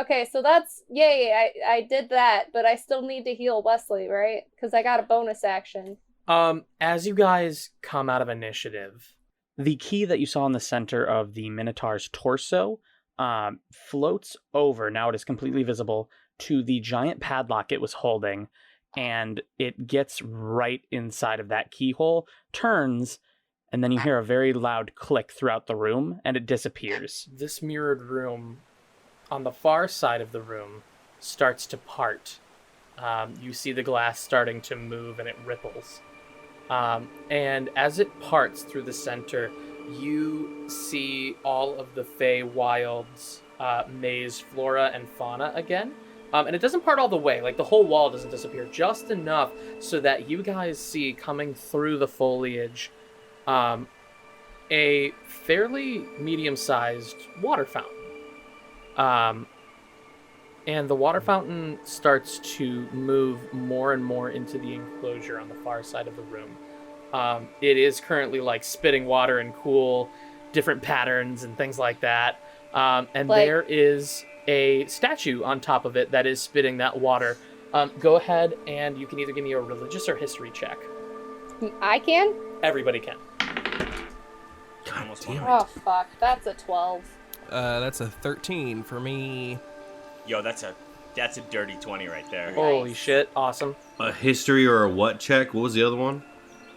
okay, so that's, yay, I did that, but I still need to heal Wesley, right? Because I got a bonus action. As you guys come out of initiative, The key that you saw in the center of the Minotaur's torso floats over, now it is completely visible, to the giant padlock it was holding, and it gets right inside of that keyhole, turns, and then you hear a very loud click throughout the room, and it disappears. this mirrored room on the far side of the room starts to part. You see the glass starting to move and it ripples. And as it parts through the center, you see all of the Feywild's maze flora and fauna again. And it doesn't part all the way, like the whole wall doesn't disappear, just enough so that you guys see coming through the foliage a fairly medium-sized water fountain. And the water fountain starts to move more and more into the enclosure on the far side of the room. It is currently like spitting water and cool, different patterns and things like that. And Like- there is a statue on top of it that is spitting that water. Go ahead and you can either give me a religious or history check. I can? Everybody can. Almost won. Oh, fuck. That's a 12. That's a 13 for me. Yo, that's a dirty 20 right there. Holy shit, awesome. A history or a what check? What was the other one?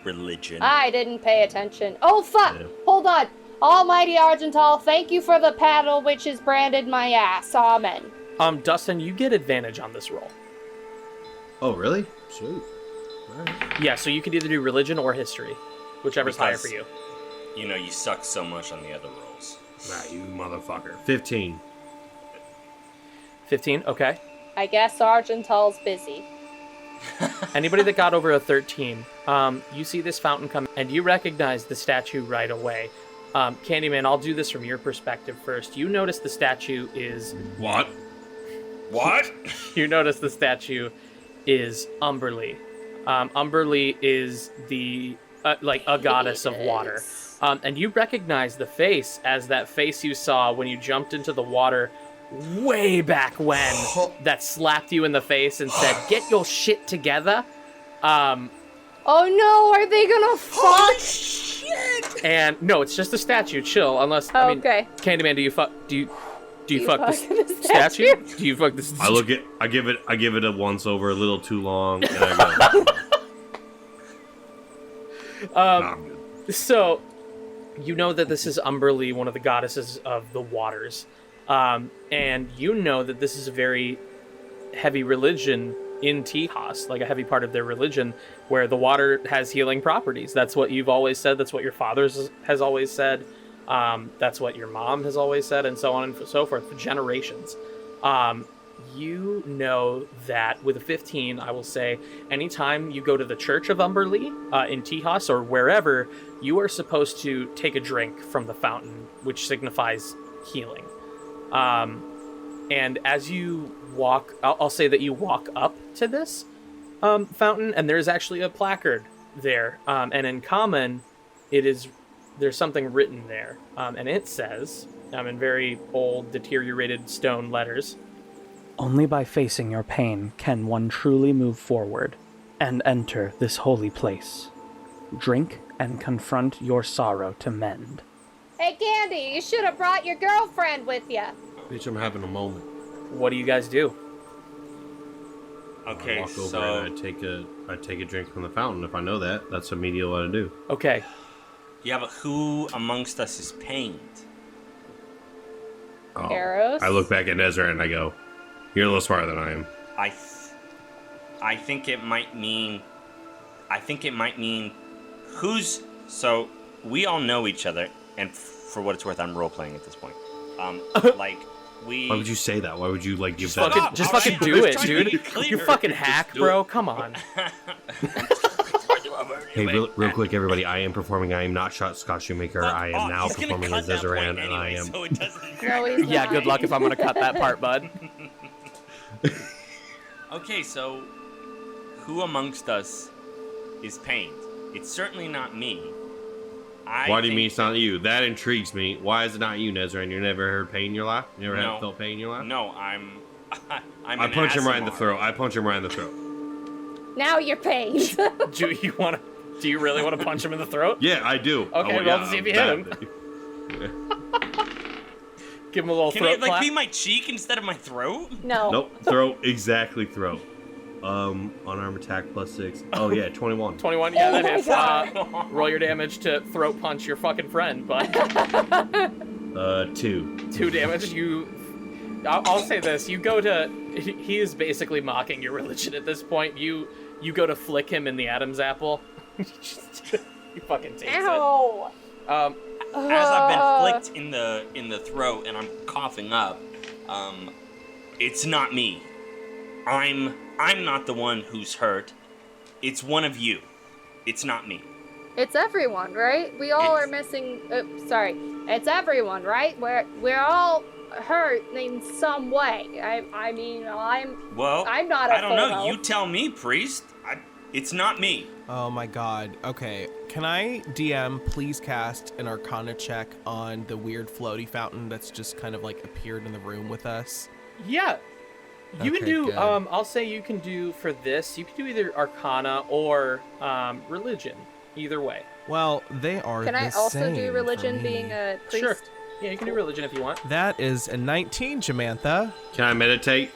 Religion. I didn't pay attention. Oh, fuck! Yeah. Hold on. Almighty Argental, thank you for the paddle which has branded my ass. Amen. Dustin, you get advantage on this roll. Oh, really? Sweet. All right. Yeah, so you could either do religion or history, whichever's higher for Because- you. You know, you suck so much on the other rolls. Nah, you motherfucker. 15. 15, okay. I guess Argental's busy. Anybody that got over a 13, you see this fountain come, and you recognize the statue right away. Candyman, I'll do this from your perspective first. You notice the statue is... What? What? You notice the statue is Umberlee. Umberlee is the, like, a goddess of water. And you recognize the face as that face you saw when you jumped into the water way back when that slapped you in the face and said, "Get your shit together." Oh no, are they gonna fuck? Shit! And no, it's just a statue. Chill, unless I mean, Okay. Candyman, do you fuck You fuck fuck the the statue? Do you fuck the statue? I give it a once over, a little too long, and I go. Nah, I'm good. So, you know that this is Umberlee, one of the goddesses of the waters. And you know that this is a very heavy religion in Teehas, like a heavy part of their religion, where the water has healing properties. That's what you've always said. That's what your father has always said. That's what your mom has always said, and so on and so forth for generations. You know that with a 15, I will say, anytime you go to the Church of Umberlee in Teehas or wherever, you are supposed to take a drink from the fountain, which signifies healing. And as you walk, I'll say that you walk up to this fountain, and there's actually a placard there. And in common, there's something written there, and it says, in very old, deteriorated stone letters, Only by facing your pain can one truly move forward and enter this holy place. Drink and confront your sorrow to mend. Hey, Candy, you should have brought your girlfriend with you. Bitch, I'm having a moment. what do you guys do? I Okay, walk over so and I take a drink from the fountain. If I know that, that's immediately what I do. Okay, yeah, but who amongst us is pained? Oh, Eros? I look back at Ezra and I go, "You're a little smarter than I am." I think it might mean who's. So we all know each other, and for what it's worth, I'm role playing at this point. Like we. Why would you say that? Why would you like give just that? fucking, just all fucking right, do I'm it, just trying to dude. be clear. You fucking hack, Just do bro. it. Come on. Hey, real quick, everybody! I am performing. I am not Scott Shoemaker. I am now he's gonna performing cut as that Ezran, point and I anyway, am. So it doesn't No, he's Yeah, not. good luck if I'm gonna cut that part, bud. Okay, so who amongst us is pained? It's certainly not me. Why do you mean it's not you? That intrigues me. Why is it not you, Nezran? You never heard pain in your life? You never felt pain in your life? No, I'm I an punch him right in the Asimar. throat. I punch him right in the throat. Now you're pained. Do you really want to punch him in the throat? Yeah, I do. Okay, Oh, roll to see if you hit him. Give him a little Can throat it like clap. be my cheek instead of my throat? No. Nope, throat. Exactly, throat. Unarmed attack +6. Oh yeah, 21. 21, yeah, Oh that my hits. God. Roll your damage to throat punch your fucking friend, but 2. 2 damage. I'll say this: you go to. He is basically mocking your religion at this point. You go to flick him in the Adam's apple. You fucking takes Ow. it. As I've been flicked in the throat and I'm coughing up, it's not me. I'm not the one who's hurt. It's one of you. It's not me. It's everyone, right? We all are It's- missing. Sorry. It's everyone, right? We're all hurt in some way. I mean, Well, I'm not. I don't know. You tell me, priest. It's not me. Oh my god. Okay. Can I, DM, please cast an Arcana check on the weird floaty fountain that's just kind of like appeared in the room with us? Yeah. You can Okay, do, good. I'll say you can do, for this, you can do either Arcana or Religion. Either way. Well, they are Can the I also same do for religion me. being a priest? Sure. Yeah, you can do Religion if you want. That is a 19, Jamantha. Can I meditate?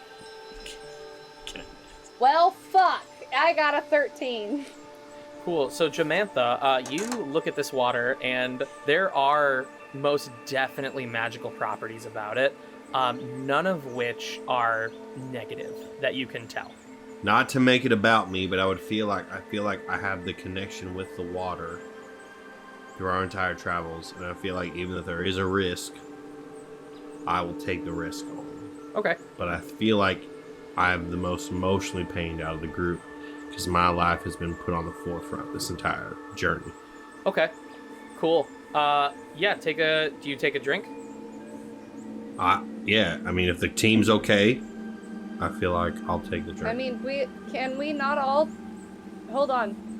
Well, fuck. I got a 13. Cool. So, Jamantha, you look at this water, and there are most definitely magical properties about it, none of which are negative that you can tell. Not to make it about me, but I feel like I have the connection with the water through our entire travels, and I feel like even if there is a risk, I will take the risk on. Okay. But I feel like I am the most emotionally pained out of the group because my life has been put on the forefront this entire journey. Okay. Cool. Yeah, do you take a drink? Yeah, I mean, if the team's okay, I feel like I'll take the drink. I mean, can we not all... Hold on.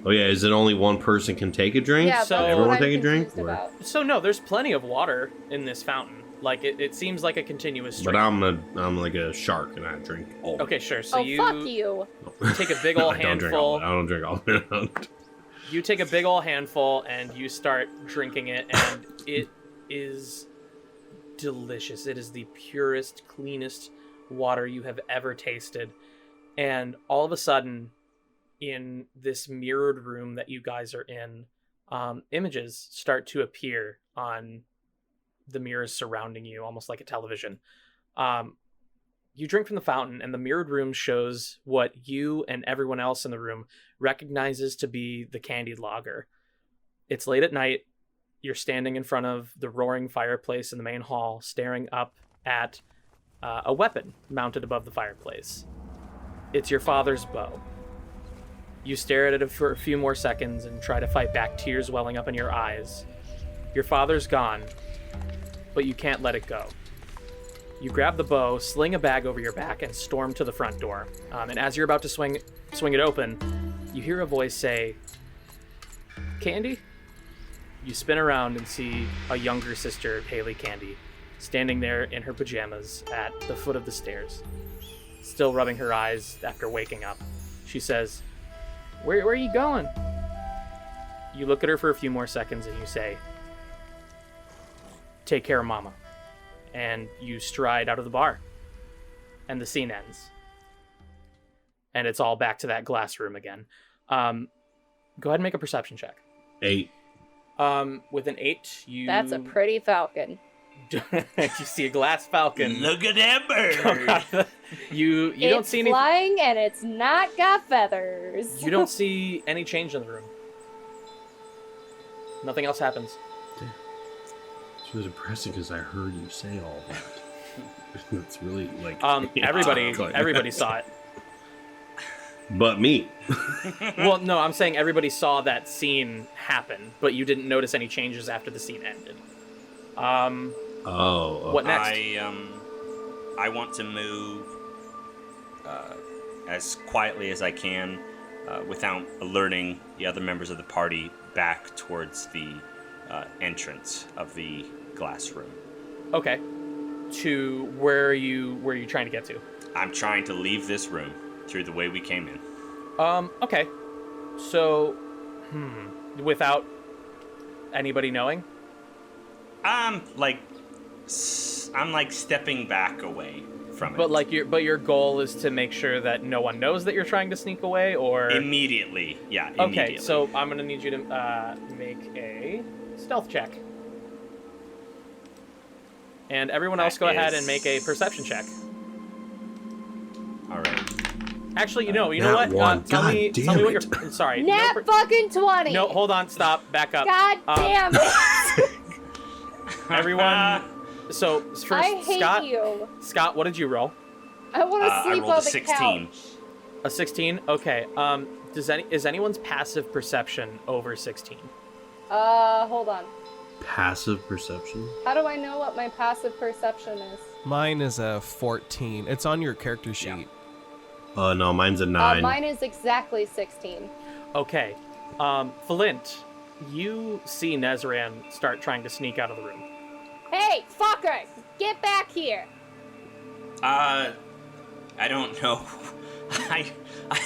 Oh yeah, is it only one person can take a drink? Yeah, So that's everyone what I'm take a drink? confused about. So no, there's plenty of water in this fountain. Like it seems like a continuous stream. But I'm like a shark and I drink all of it. Okay, sure. So Oh, fuck you. take a big ol' I don't drink all of handful. it. I don't drink all of it. You take a big ol' handful and you start drinking it, and it is delicious. It is the purest, cleanest water you have ever tasted. And all of a sudden, in this mirrored room that you guys are in, images start to appear on the mirrors surrounding you, almost like a television. You drink from the fountain, and the mirrored room shows what you and everyone else in the room recognizes to be the candied lager. It's late at night. You're standing in front of the roaring fireplace in the main hall, staring up at a weapon mounted above the fireplace. It's your father's bow. You stare at it for a few more seconds and try to fight back tears welling up in your eyes. Your father's gone, but you can't let it go. You grab the bow, sling a bag over your back, and storm to the front door. And as you're about to swing it open, you hear a voice say, "Candy?" You spin around and see a younger sister, Haley Candy, standing there in her pajamas at the foot of the stairs, still rubbing her eyes after waking up. She says, Where are you going?" You look at her for a few more seconds and you say, "Take care of Mama." And you stride out of the bar. And the scene ends. And it's all back to that glass room again. Go ahead and make a perception check. 8. With an 8, you... That's a pretty falcon. You see a glass falcon. Look at that bird. You don't see any... It's flying and it's not got feathers. You don't see any change in the room. Nothing else happens. It was impressive because I heard you say all that. It's really like... Everybody saw it. But me. Well, no, I'm saying everybody saw that scene happen, but you didn't notice any changes after the scene ended. Okay. What next? I want to move as quietly as I can without alerting the other members of the party back towards the entrance of the glass room. Okay. To where are you trying to get to? I'm trying to leave this room through the way we came in. Okay. So, without anybody knowing? I'm like stepping back away from it. But your goal is to make sure that no one knows that you're trying to sneak away, or Immediately. Yeah, immediately. Okay, so I'm gonna need you to make a stealth check. And everyone else go ahead and make a perception check. All right. Actually, you know Nat what? one. Tell me God what damn you're... Sorry. Nat fucking 20! No, hold on, stop, back up. God damn it! Everyone... So, first, I hate you. Scott, what did you roll? I want to I sleep rolled on a the 16. couch. A 16? Okay. Is anyone's passive perception over 16? Hold on. Passive perception? How do I know what my passive perception is? Mine is a 14. It's on your character sheet. No, mine's a 9. Mine is exactly 16. Okay. Flint, you see Nezran start trying to sneak out of the room. Hey, fuckers! Get back here! I don't know. I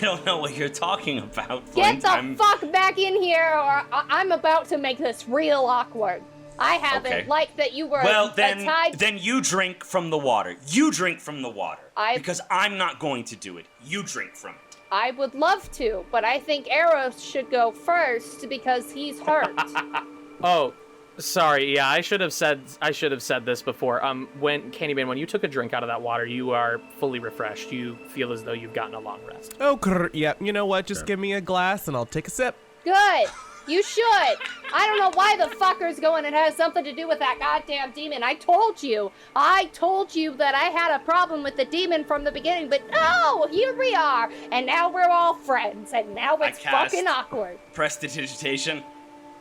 don't know what you're talking about, Get Flint. the fuck back in here, or I'm about to make this real awkward. I haven't liked that you were then you drink from the water. You drink from the water. Because I'm not going to do it. You drink from it. I would love to, but I think Eros should go first because he's hurt. Oh, sorry. Yeah, I should have said this before. When Candyman, when you took a drink out of that water, you are fully refreshed. You feel as though you've gotten a long rest. Oh, yeah. You know what? Just give me a glass and I'll take a sip. Good. You should. I don't know why the fucker's going. It has something to do with that goddamn demon. I told you that I had a problem with the demon from the beginning, but no, here we are. And now we're all friends, and now it's fucking awkward. Prestidigitation,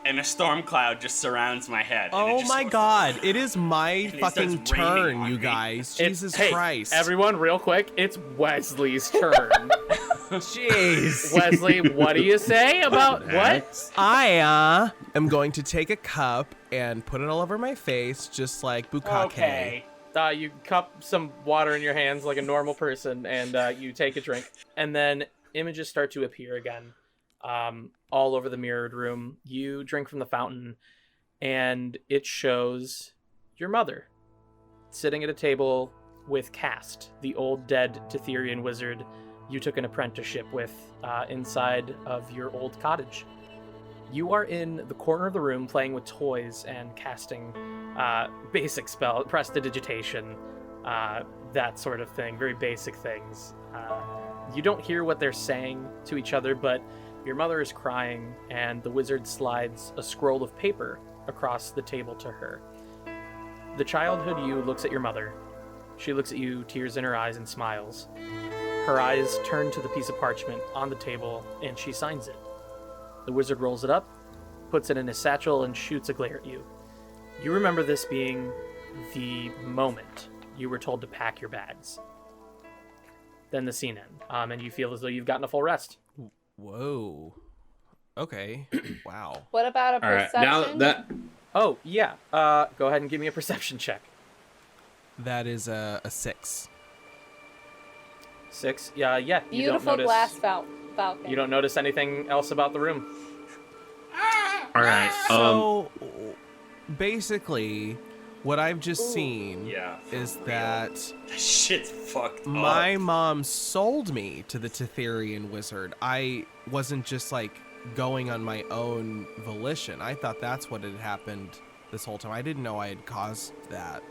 and a storm cloud just surrounds my head. Oh my god, it is my fucking turn, you guys. Jesus Christ. Everyone, real quick, it's Wesley's turn. Jeez. Wesley, what do you say about what? I am going to take a cup and put it all over my face, just like Bukake. Okay. You cup some water in your hands like a normal person, and you take a drink. And then images start to appear again, all over the mirrored room. You drink from the fountain, and it shows your mother sitting at a table with Cast, the old dead Teetherian wizard you took an apprenticeship with inside of your old cottage. You are in the corner of the room playing with toys and casting basic spell, prestidigitation, that sort of thing, very basic things. You don't hear what they're saying to each other, but your mother is crying, and the wizard slides a scroll of paper across the table to her. The childhood you looks at your mother. She looks at you, tears in her eyes, and smiles. Her eyes turn to the piece of parchment on the table, and she signs it. The wizard rolls it up, puts it in his satchel, and shoots a glare at you. You remember this being the moment you were told to pack your bags. Then the scene ends, and you feel as though you've gotten a full rest. Whoa. Okay. Wow. What about a perception? All right, now that... Oh, yeah. Go ahead and give me a perception check. That is a 6. 6? Yeah. Beautiful glass falcon. You don't notice anything else about the room. All right. So, basically, what I've just seen is that shit's fucked up. My mom sold me to the Teetherian wizard. I wasn't just like going on my own volition. I thought that's what had happened this whole time. I didn't know I had caused that.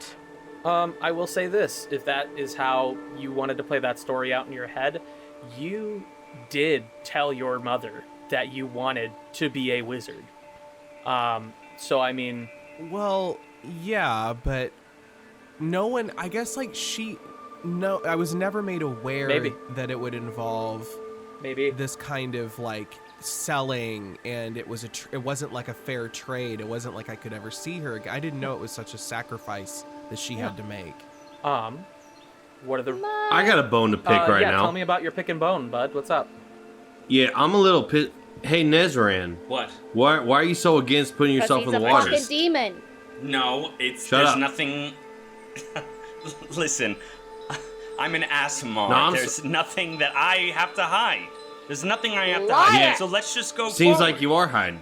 I will say this, if that is how you wanted to play that story out in your head, you did tell your mother that you wanted to be a wizard. So, I mean... Well, yeah, but no one... I guess, like, No, I was never made aware that it would involve... this kind of, like, selling, and it wasn't, like, a fair trade. It wasn't like I could ever see her again. I didn't know it was such a sacrifice that she had to make. What are the... I got a bone to pick right now. Tell me about your pick and bone, bud. What's up? Yeah, I'm a little pissed. Hey, Nezran. What? Why are you so against putting yourself in the water? He's a fucking demon. No, Shut there's up. nothing... Listen, I'm an Asmar. There's nothing that I have to hide. There's nothing I have to hide. Yeah. So let's just go Seems forward. like you are hiding.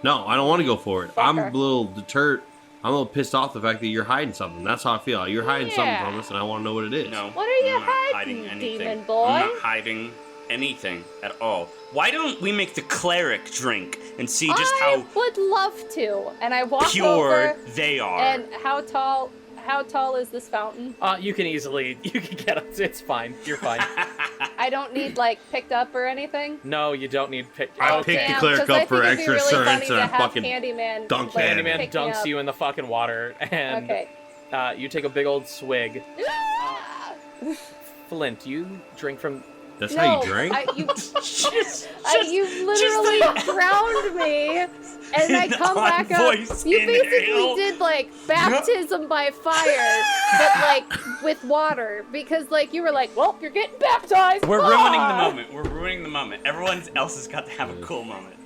No, I don't want to go for it. I'm a little deterred. I'm a little pissed off the fact that you're hiding something. That's how I feel. You're hiding something from us, and I want to know what it is. No. What are you I'm not hiding, anything. demon boy? I'm not hiding anything at all. Why don't we make the cleric drink and see just how I would love to. And I walk pure over, they are? and how tall is this fountain? You can get up. It's fine. You're fine. I don't need, like, picked up or anything? No, you don't need picked I picked the cleric up for extra assurance, and I fucking Candyman dunked like, him. Candyman dunks you in the fucking water, and you take a big old swig. Flint, you drink from... That's how you drink? You literally drowned me, and I come back up. You basically did, like, baptism by fire, but, like, with water. Because, like, you were like, well, you're getting baptized. We're ruining the moment. We're ruining the moment. Everyone else has got to have a cool moment.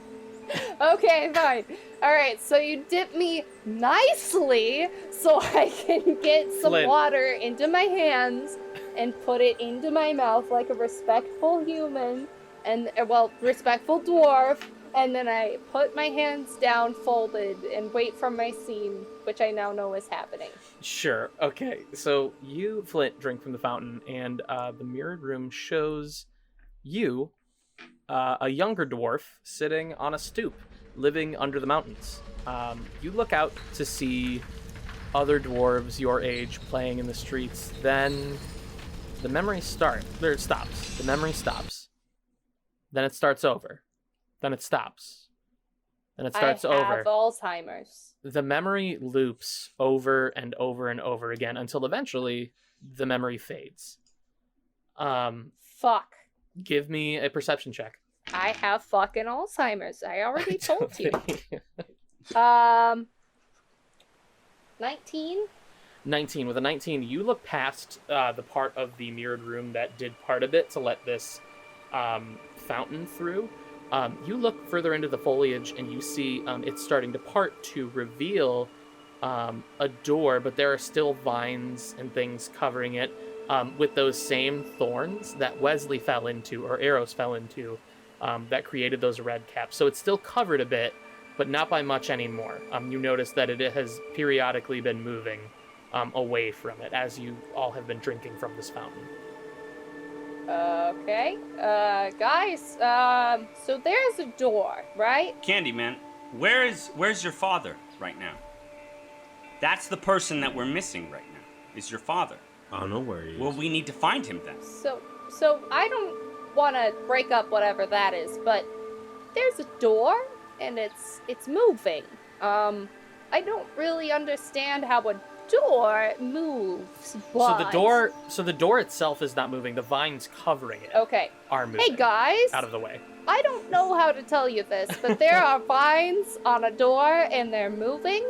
Okay, fine. Alright, so you dip me nicely so I can get some Flint. water into my hands. and put it into my mouth like a respectful human, and, respectful dwarf, and then I put my hands down folded and wait for my scene, which I now know is happening. Sure. Okay. So you, Flint, drink from the fountain, and the mirrored room shows you, a younger dwarf, sitting on a stoop, living under the mountains. You look out to see other dwarves your age playing in the streets. Then the memory stops. The memory stops. Then it starts over. Then it stops. Then it starts over. I have Alzheimer's. The memory loops over and over and over again until eventually the memory fades. Fuck. Give me a perception check. I have fucking Alzheimer's. I already told you. 19? 19. With a 19, you look past the part of the mirrored room that did part of it to let this fountain through. You look further into the foliage and you see it's starting to part to reveal a door, but there are still vines and things covering it with those same thorns that Wesley fell into, or arrows fell into, that created those red caps. So it's still covered a bit, but not by much anymore. You notice that it has periodically been moving away from it as you all have been drinking from this fountain. Okay. Guys, so there's a door, right? Candyman, where's your father right now? That's the person that we're missing right now, is your father. I don't know where he is. Well, we need to find him then. So I don't want to break up whatever that is, but there's a door and it's moving. I don't really understand how a door moves, but... So the door itself is not moving. The vines covering it are moving. Hey guys, out of the way. I don't know how to tell you this, but there are vines on a door and they're moving,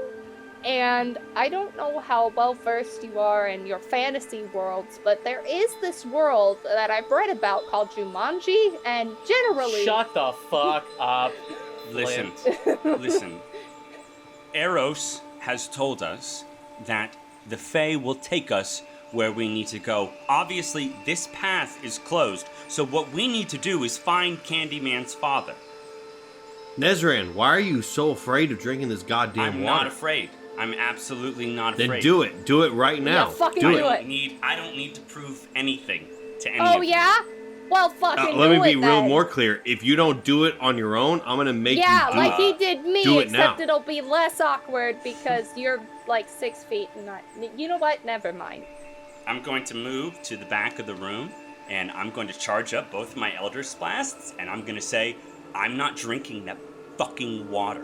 and I don't know how well versed you are in your fantasy worlds, but there is this world that I've read about called Jumanji, and generally... Shut the fuck up. Listen. Eros has told us that the Fae will take us where we need to go. Obviously, this path is closed, so what we need to do is find Candyman's father. Nezran, why are you so afraid of drinking this goddamn water? I'm not afraid. I'm absolutely not afraid. Then do it. Do it right now. Yeah, fucking do it. I don't need to prove anything to anyone. Oh, yeah? Well, fucking let me be real more clear. If you don't do it on your own, I'm gonna make you do it. Yeah, like he did me, do it except now. It'll be less awkward because you're like 6 feet and not... You know what? Never mind. I'm going to move to the back of the room, and I'm going to charge up both my Elder's Blasts, and I'm going to say, I'm not drinking that fucking water.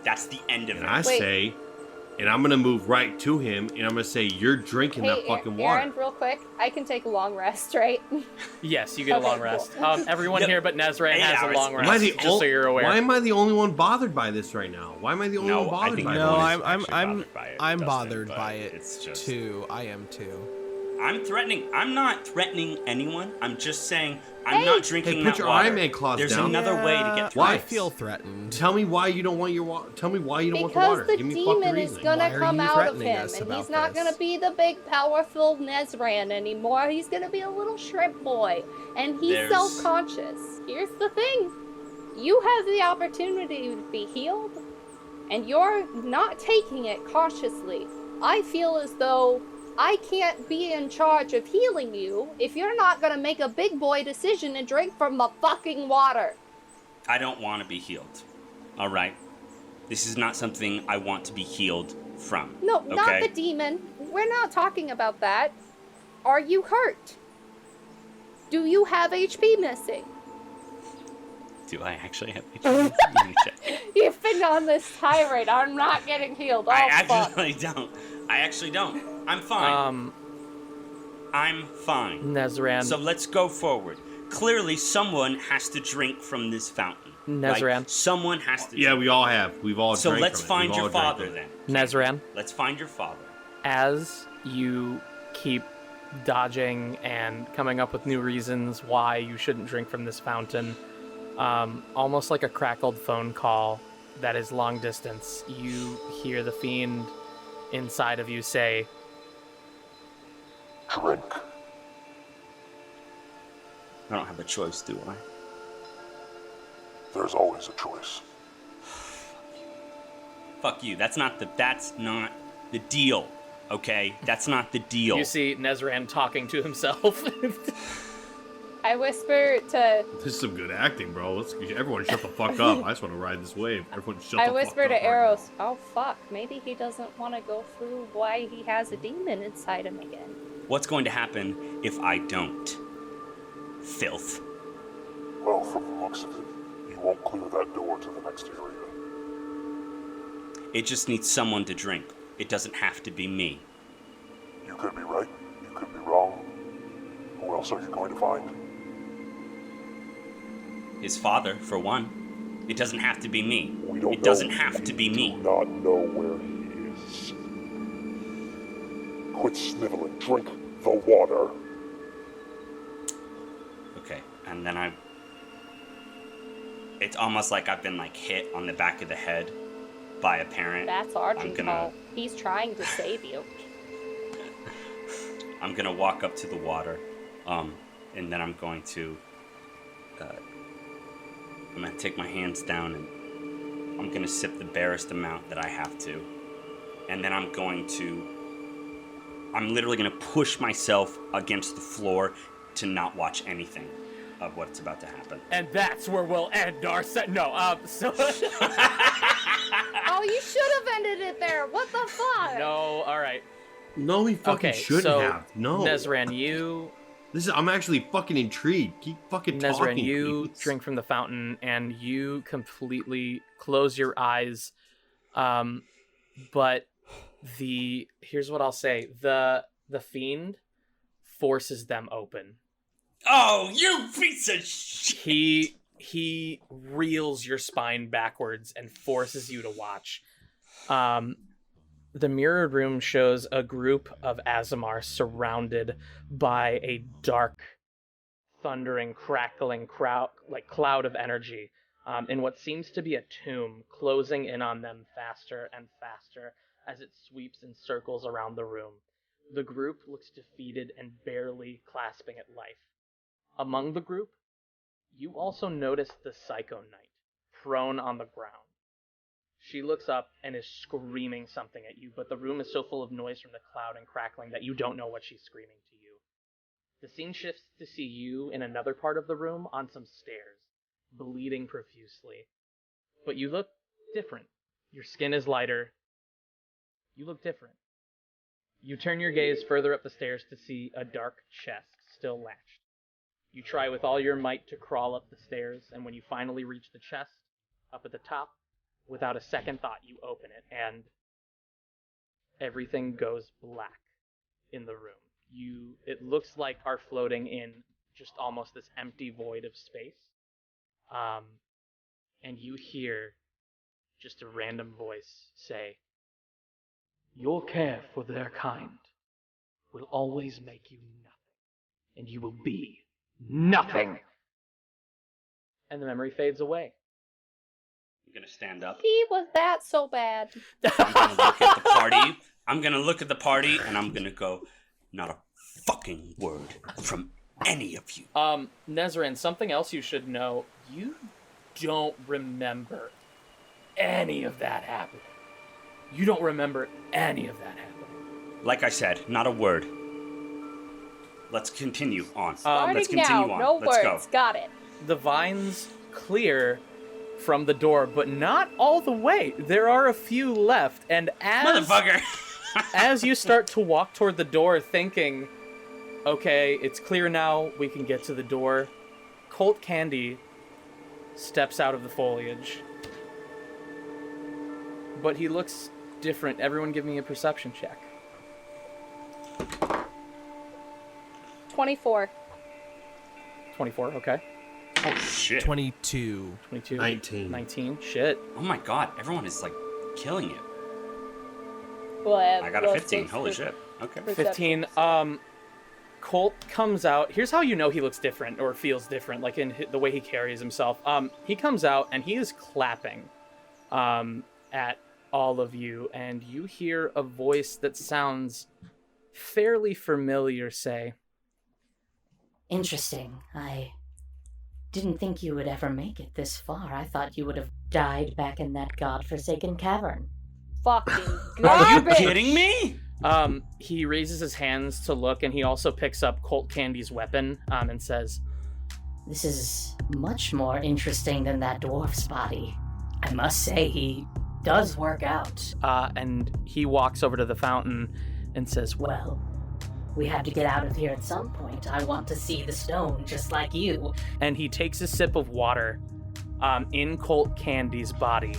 That's the end of it. I say, and I'm gonna move right to him, and I'm gonna say, you're drinking that fucking water. Aaron, real quick, I can take a long rest, right? Yes, you get a long rest. Cool. Everyone here but Nezran has a long rest, just so you're aware. Why am I the only one bothered by this right now? Why am I the only one bothered by it? No, I'm bothered by it too. I am too. I'm not threatening anyone. I'm just saying I'm not drinking that water. Put your Iron Man claws There's down. another way to get through. Why? I feel threatened. Tell me why you don't want your water. Tell me why you don't want the water. Because Give the me fucking demon is reason. gonna come out of him, and about he's not this? gonna be the big, powerful Nezran anymore. He's gonna be a little shrimp boy, and he's self-conscious. Here's the thing. You have the opportunity to be healed, and you're not taking it cautiously. I feel as though I can't be in charge of healing you if you're not gonna make a big boy decision and drink from the fucking water. I don't want to be healed. All right? This is not something I want to be healed from. No, okay? not the demon. We're not talking about that. Are you hurt? Do you have HP missing? Do I actually have HP? You've been on this tirade. I'm not getting healed. Oh, I actually don't. I'm fine. I'm fine. Nezran. So let's go forward. Clearly, someone has to drink from this fountain. Nezran. Right? Someone has to. Yeah, we all have. We've all. So drank let's from it. find your father then. Nezran. Let's find your father. As you keep dodging and coming up with new reasons why you shouldn't drink from this fountain, almost like a crackled phone call that is long distance, you hear the fiend inside of you say, Drink I don't have a choice, do I? There's always a choice. Fuck you. That's not the deal. Okay? That's not the deal. You see Nezran talking to himself. I whisper to. This is some good acting, bro. Everyone shut the fuck up. I just want to ride this wave. Everyone shut the fuck up. I whisper to right Eros, oh fuck, maybe he doesn't want to go through why he has a demon inside him again. What's going to happen if I don't? Filth. Well, from the looks of it, you won't clear that door to the next area. It just needs someone to drink. It doesn't have to be me. You could be right, you could be wrong. Who else are you going to find? His father, for one. It doesn't have to be me. We don't It doesn't have to be We me. do not know where he is. Quit sniveling. Drink the water. Okay, and then it's almost like I've been like hit on the back of the head by a parent. That's Archie's gonna- fault. He's trying to save you. I'm gonna walk up to the water, and then I'm going to take my hands down and I'm gonna sip the barest amount that I have to, and then I'm literally gonna push myself against the floor to not watch anything of what's about to happen. And that's where we'll end our set. No, so. Oh, you should have ended it there. What the fuck? No, all right. now. No, he fucking Okay, shouldn't so have. No. Nezran, you I'm actually fucking intrigued. Keep fucking Nezran, talking. you please. drink from the fountain and you completely close your eyes. But here's what I'll say: the fiend forces them open. Oh, you piece of shit! He reels your spine backwards and forces you to watch. The mirrored room shows a group of Azamar surrounded by a dark, thundering, crackling cloud of energy in what seems to be a tomb, closing in on them faster and faster as it sweeps in circles around the room. The group looks defeated and barely clasping at life. Among the group, you also notice the Psycho Knight, prone on the ground. She looks up and is screaming something at you, but the room is so full of noise from the cloud and crackling that you don't know what she's screaming to you. The scene shifts to see you in another part of the room on some stairs, bleeding profusely. But you look different. Your skin is lighter. You look different. You turn your gaze further up the stairs to see a dark chest still latched. You try with all your might to crawl up the stairs, and when you finally reach the chest, up at the top, without a second thought, you open it, and everything goes black in the room. It looks like are floating in just almost this empty void of space. And you hear just a random voice say, "Your care for their kind will always make you nothing, and you will be nothing." And the memory fades away. I'm gonna stand up. He was that so bad. I'm gonna look at the party. I'm gonna look at the party and I'm gonna go, not a fucking word from any of you. Nezran, something else you should know. You don't remember any of that happening. You don't remember any of that happening. Like I said, not a word. Let's continue on. Starting Let's continue now, on. no Let's words. go. Got it. The vines clear from the door, but not all the way. There are a few left, and Motherfucker! as you start to walk toward the door thinking, okay, it's clear now, we can get to the door, Colt Candy steps out of the foliage. But he looks different. Everyone give me a perception check. 24. 24, okay. Oh shit. 22. 22. 19. 19, shit. Oh my god, everyone is like killing it. Well, I got a 15. Holy shit. Okay. 15. Colt comes out. Here's how you know he looks different or feels different, like in the way he carries himself. He comes out and he is clapping at all of you, and you hear a voice that sounds fairly familiar say, Interesting. I didn't think you would ever make it this far. I thought you would have died back in that godforsaken cavern. Fucking Are you garbage! kidding me? He raises his hands to look, and he also picks up Colt Candy's weapon, and says, This is much more interesting than that dwarf's body. I must say, he does work out. and he walks over to the fountain and says, Well, we have to get out of here at some point. I want to see the stone, just like you. and he takes a sip of water in Colt Candy's body,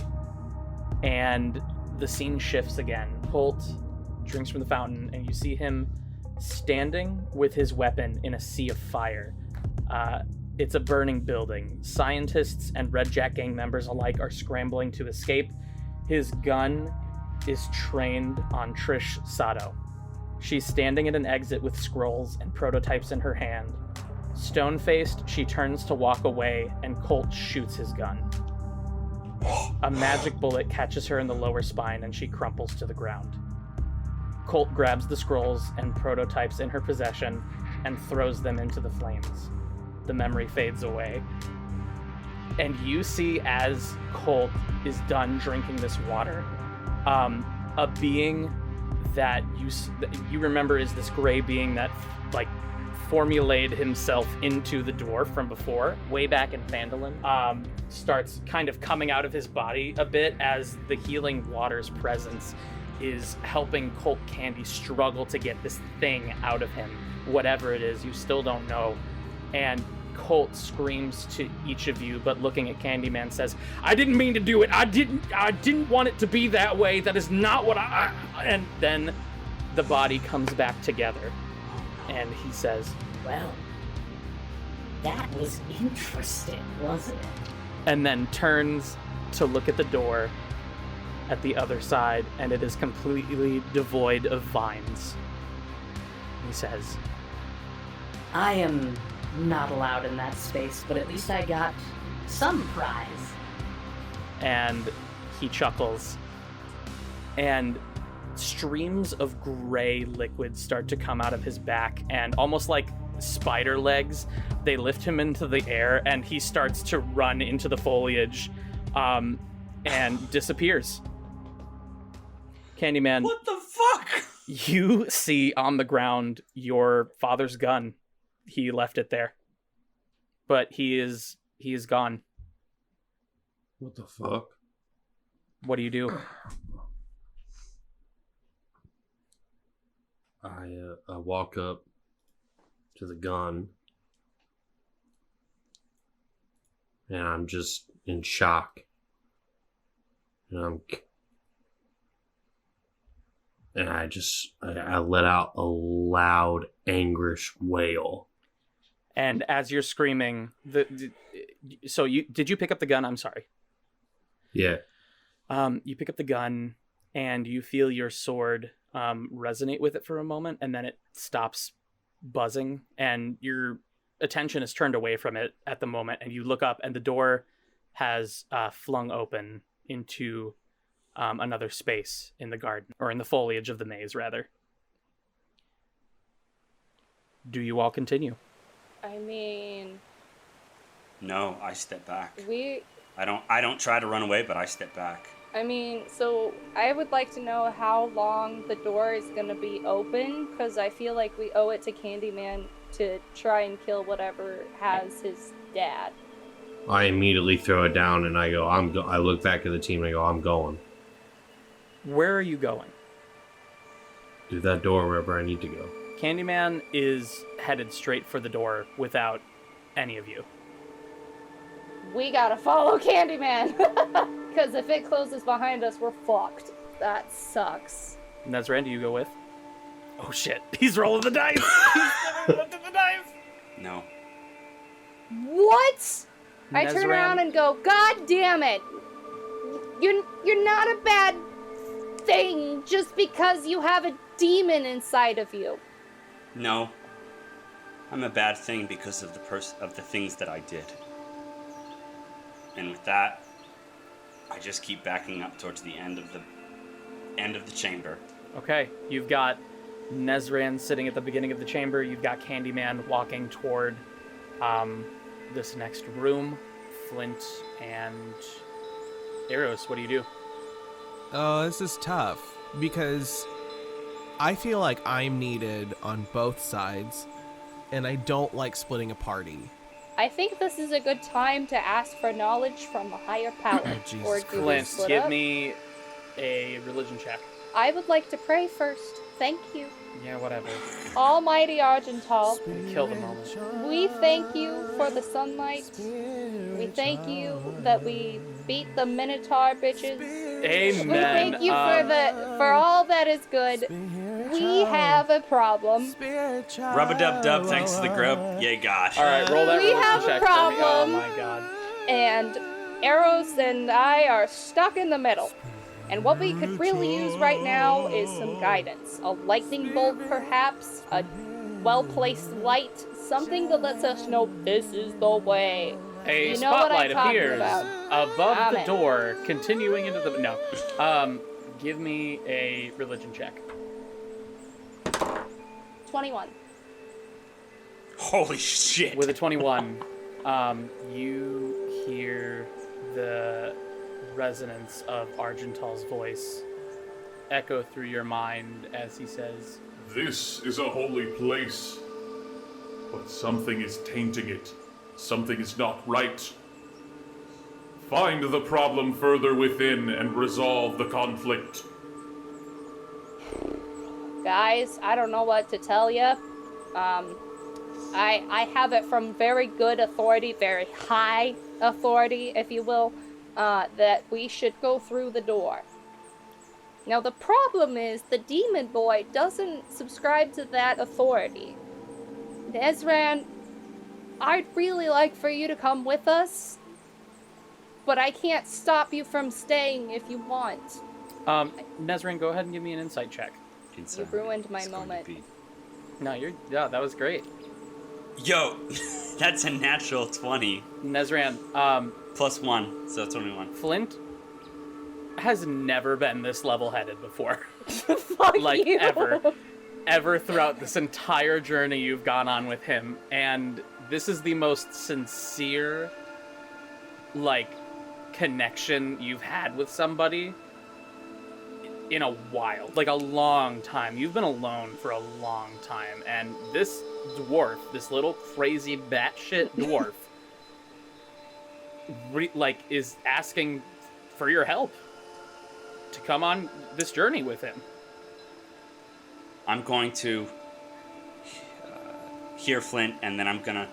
and the scene shifts again. Colt drinks from the fountain, and you see him standing with his weapon in a sea of fire. It's a burning building. Scientists and Red Jack gang members alike are scrambling to escape. His gun is trained on Trish Sato. She's standing at an exit with scrolls and prototypes in her hand. Stone-faced, she turns to walk away, and Colt shoots his gun. A magic bullet catches her in the lower spine, and she crumples to the ground. Colt grabs the scrolls and prototypes in her possession and throws them into the flames. The memory fades away. And you see, as Colt is done drinking this water, a being that you remember is this gray being that formulated himself into the dwarf from before, way back in Phandalin, starts kind of coming out of his body a bit as the healing water's presence is helping Colt Candy struggle to get this thing out of him. Whatever it is, you still don't know. And Colt screams to each of you, but looking at Candyman says, I didn't mean to do it. I didn't want it to be that way. That is not what And then the body comes back together, and he says, Well, that was interesting, wasn't it? and then turns to look at the door at the other side, and it is completely devoid of vines. He says, I am not allowed in that space, but at least I got some prize. and he chuckles, and streams of gray liquid start to come out of his back, and almost like spider legs, they lift him into the air, and he starts to run into the foliage, and disappears. Candyman, What the fuck? you see on the ground your father's gun. He left it there, but he is gone. What the fuck? What do you do? I walk up to the gun, and I'm just in shock. And I let out a loud, anguish wail. And as you're screaming, so did you pick up the gun? I'm sorry. Yeah. You pick up the gun, and you feel your sword resonate with it for a moment, and then it stops buzzing, and your attention is turned away from it at the moment, and you look up, and the door has flung open into another space in the garden, or in the foliage of the maze, rather. Do you all continue? I mean, No, I step back. we. I don't try to run away, but I step back. I mean, so I would like to know how long the door is gonna be open, because I feel like we owe it to Candyman to try and kill whatever has his dad. I immediately throw it down, and I go, I look back at the team, and I go, I'm going. Where are you going? Through that door wherever I need to go. Candyman is headed straight for the door without any of you. We gotta follow Candyman, because if it closes behind us, we're fucked. That sucks. Nezran, do you go with? Oh shit, he's rolling the dice! He's rolling the dice! No. What? I turn Nezran- around and go, God damn it! You're not a bad thing just because you have a demon inside of you. No. I'm a bad thing because of the things that I did. And with that, I just keep backing up towards the end of the chamber. Okay, you've got Nezran sitting at the beginning of the chamber. You've got Candyman walking toward this next room. Flint and Eros, what do you do? Oh, this is tough because I feel like I'm needed on both sides, and I don't like splitting a party. I think this is a good time to ask for knowledge from a higher power. Jesus Or do we Flint, split give up? me a religion check. I would like to pray first. Thank you. Yeah, whatever. Almighty Argental, Kill the moment. we thank you for the sunlight. We thank you that we beat the Minotaur bitches. Amen. We thank you for all that is good. We have a problem. Rub-a-dub-dub, thanks to the grub. Yay, gosh. All right, roll that We religion have a check for me. Oh problem. my god. And Eros and I are stuck in the middle. And what we could really use right now is some guidance. A lightning bolt, perhaps, a well-placed light, something that lets us know this is the way. A You know what I'm spotlight talking appears about. above the Amen. door, continuing into the... No. Give me a religion check. 21. Holy shit. With a 21, you hear the resonance of Argental's voice echo through your mind as he says, This is a holy place, but something is tainting it. Something is not right. Find the problem further within and resolve the conflict. Guys, I don't know what to tell you. I have it from very good authority, very high authority, if you will, that we should go through the door. Now, the problem is the demon boy doesn't subscribe to that authority. Nezran, I'd really like for you to come with us, but I can't stop you from staying if you want. Nezran, go ahead and give me an insight check. You ruined my moment. No, yeah, that was great. Yo, that's a natural 20. Nezran, Plus 1, so 21. Flint has never been this level-headed before. Fuck Like, you. ever throughout this entire journey you've gone on with him, and this is the most sincere, like, connection you've had with somebody in a while, like a long time. You've been alone for a long time, and this dwarf, this little crazy batshit dwarf, is asking for your help to come on this journey with him. I'm going to hear Flint, and then I'm gonna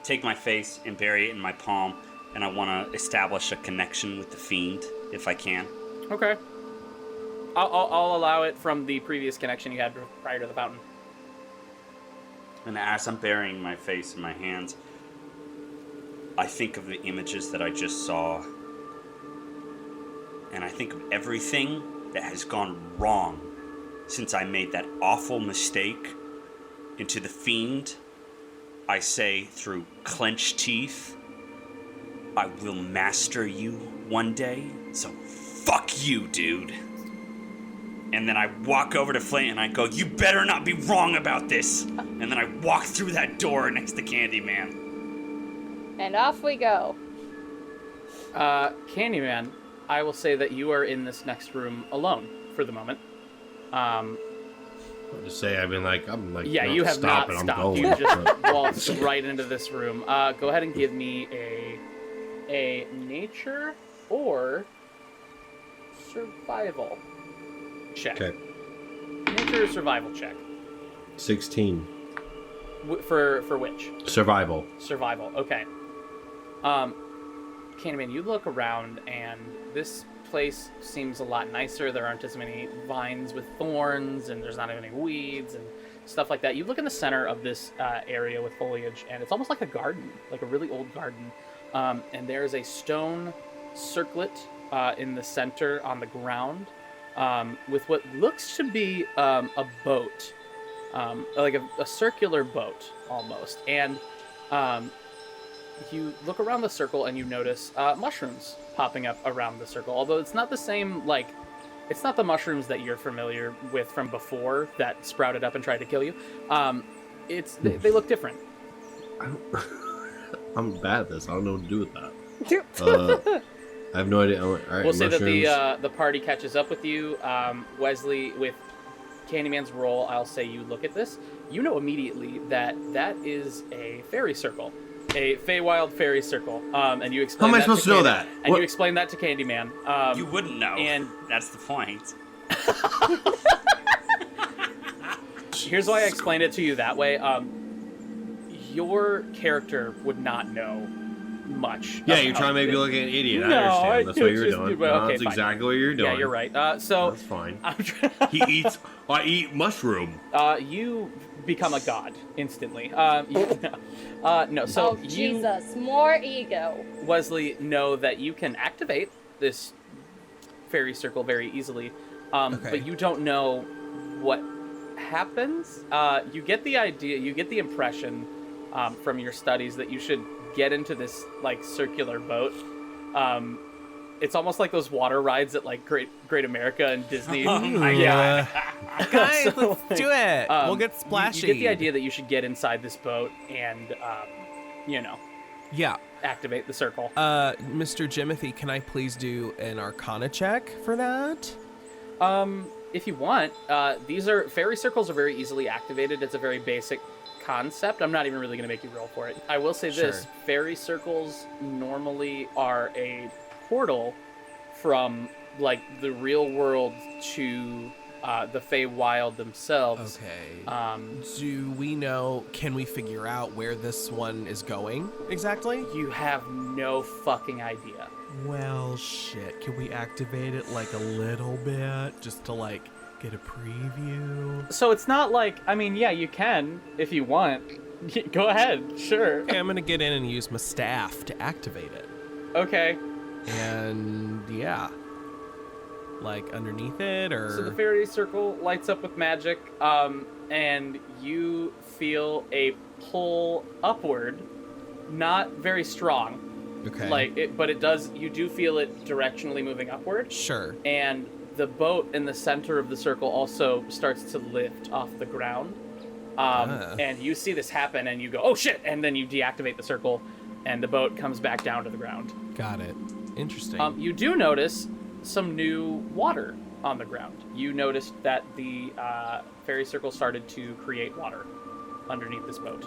take my face and bury it in my palm, and I want to establish a connection with the fiend, if I can. Okay. I'll allow it from the previous connection you had prior to the fountain. And as I'm burying my face in my hands, I think of the images that I just saw, and I think of everything that has gone wrong since I made that awful mistake. Into the fiend, I say through clenched teeth, I will master you one day, so fuck you, dude. And then I walk over to Flint and I go, you better not be wrong about this. And then I walk through that door next to Candyman. And off we go. Candyman, I will say that you are in this next room alone for the moment. I'll just say I'm Yeah, no, you have stop not it, I'm stopped. going. You just waltzed right into this room. Go ahead and give me a nature or survival check. Okay. Nature or survival check. 16. For which? Survival. Survival. Okay. Candyman, you look around and this place seems a lot nicer. There aren't as many vines with thorns, and there's not any weeds and stuff like that. You look in the center of this area with foliage, and it's almost like a garden, like a really old garden. And there's a stone circlet in the center on the ground with what looks to be a boat, like a circular boat almost. And you look around the circle and you notice mushrooms popping up around the circle, although it's not the same, like, it's not the mushrooms that you're familiar with from before that sprouted up and tried to kill you. They look different. I'm bad at this. I don't know what to do with that. I have no idea. All right, We'll say mushrooms. that the party catches up with you. Wesley, with Candyman's roll, I'll say you look at this. You know immediately that is a fairy circle. A Feywild fairy circle. And you explain How am I that supposed to know that? And What? you explain that to Candyman. You wouldn't know. And that's the point. here's why I explained it to you that way. Your character would not know much. Yeah, you're trying to make me look like an idiot. I No, understand. That's what you're just- doing. well, okay, That's fine. exactly what you're doing. Yeah, you're right. So That's fine. I'm I eat mushroom. you become a god instantly. No, so Oh, you, Jesus, more ego. Wesley, know that you can activate this fairy circle very easily, Okay. but you don't know what happens. You get the idea, you get the impression from your studies that you should get into this like circular boat. It's almost like those water rides at like Great America and Disney. Yeah. Guys, So, let's like, do it. We'll get You splashy. get the idea that you should get inside this boat and, Yeah. activate the circle. Mr. Jimothy, can I please do an Arcana check for that? If you want, fairy circles are very easily activated. It's a very basic concept. I'm not even really going to make you roll for it. I will say this: Sure. fairy circles normally are a portal from like the real world to the Feywild themselves. Okay. Do we know, can we figure out where this one is going exactly? You have no fucking idea. Well, shit. Can we activate it like a little bit just to like get a preview? So it's not like, I mean, yeah, you can if you want. Go ahead, sure. Okay, I'm gonna get in and use my staff to activate it. Okay. And yeah. Like underneath it, or So the fairy circle lights up with magic, and you feel a pull upward, not very strong. okay. But it does. You do feel it directionally moving upward, Sure. and the boat in the center of the circle also starts to lift off the ground. And you see this happen, and you go, "Oh shit!" And then you deactivate the circle, and the boat comes back down to the ground. Got it. Interesting. You do notice some new water on the ground. You noticed that the fairy circle started to create water underneath this boat.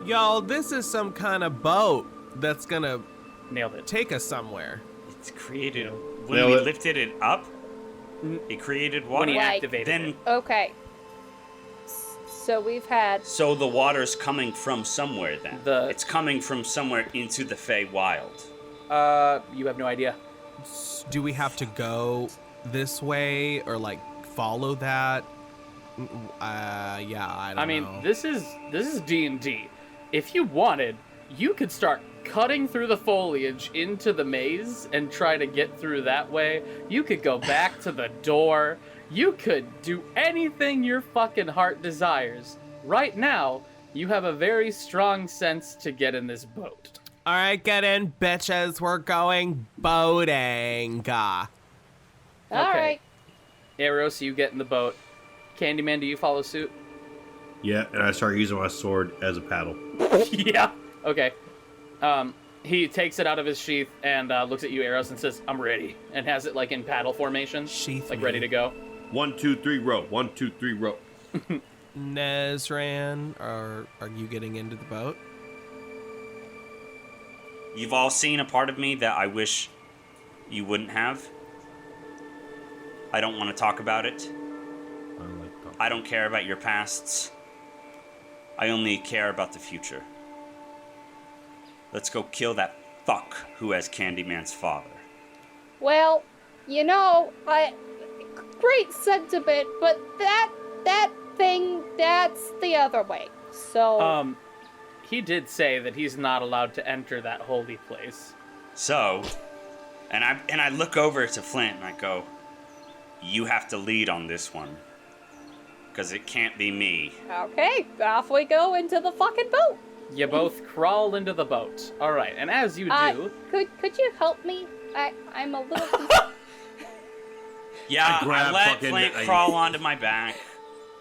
Y'all, this is some kind of boat that's gonna Nailed it. take us somewhere. It's created when Nailed we it. lifted it up. It created water. When he Like- activated Then it. Okay. So we've had. so the water's coming from somewhere. Then it's coming from somewhere into the Feywild. You have no idea. Do we have to go this way or like follow that? Yeah, I don't know. I mean, this is D&D. If you wanted, you could start cutting through the foliage into the maze and try to get through that way. You could go back to the door. You could do anything your fucking heart desires. Right now, you have a very strong sense to get in this boat. All right, get in, bitches. We're going boating. All right. Eros, you get in the boat. Candyman, do you follow suit? Yeah, and I start using my sword as a paddle. Yeah. Okay. He takes it out of his sheath and looks at you, Eros, and says, "I'm ready," and has it like in paddle formation, Sheath like me. ready to go. 1, 2, 3, row. 1, 2, 3, row. Nezran, are you getting into the boat? You've all seen a part of me that I wish you wouldn't have. I don't want to talk about it. I don't care about your pasts. I only care about the future. Let's go kill that fuck who has Candyman's father. Well, great sentiment, but that thing, that's the other way. So. He did say that he's not allowed to enter that holy place. So, and I look over to Flint and I go, "You have to lead on this one, because it can't be me." Okay, off we go into the fucking boat. You both crawl into the boat. All right, and as you do, Could you help me? I'm a little. Yeah, I grab let fucking- Flint crawl onto my back.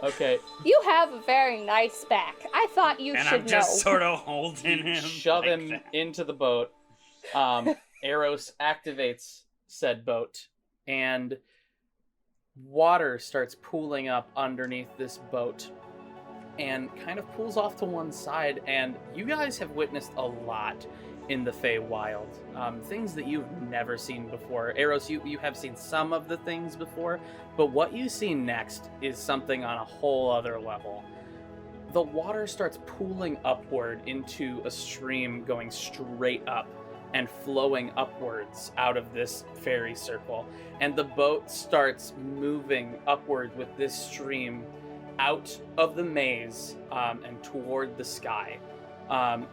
Okay. You have a very nice back. I thought you And should I'm just know. sort of holding him. Shove like him that. into the boat. Eros activates said boat, and water starts pooling up underneath this boat and kind of pulls off to one side. And you guys have witnessed a lot in the Feywild. Things that you've never seen before. Eros, you have seen some of the things before, but what you see next is something on a whole other level. The water starts pooling upward into a stream going straight up and flowing upwards out of this fairy circle. And the boat starts moving upward with this stream out of the maze and toward the sky.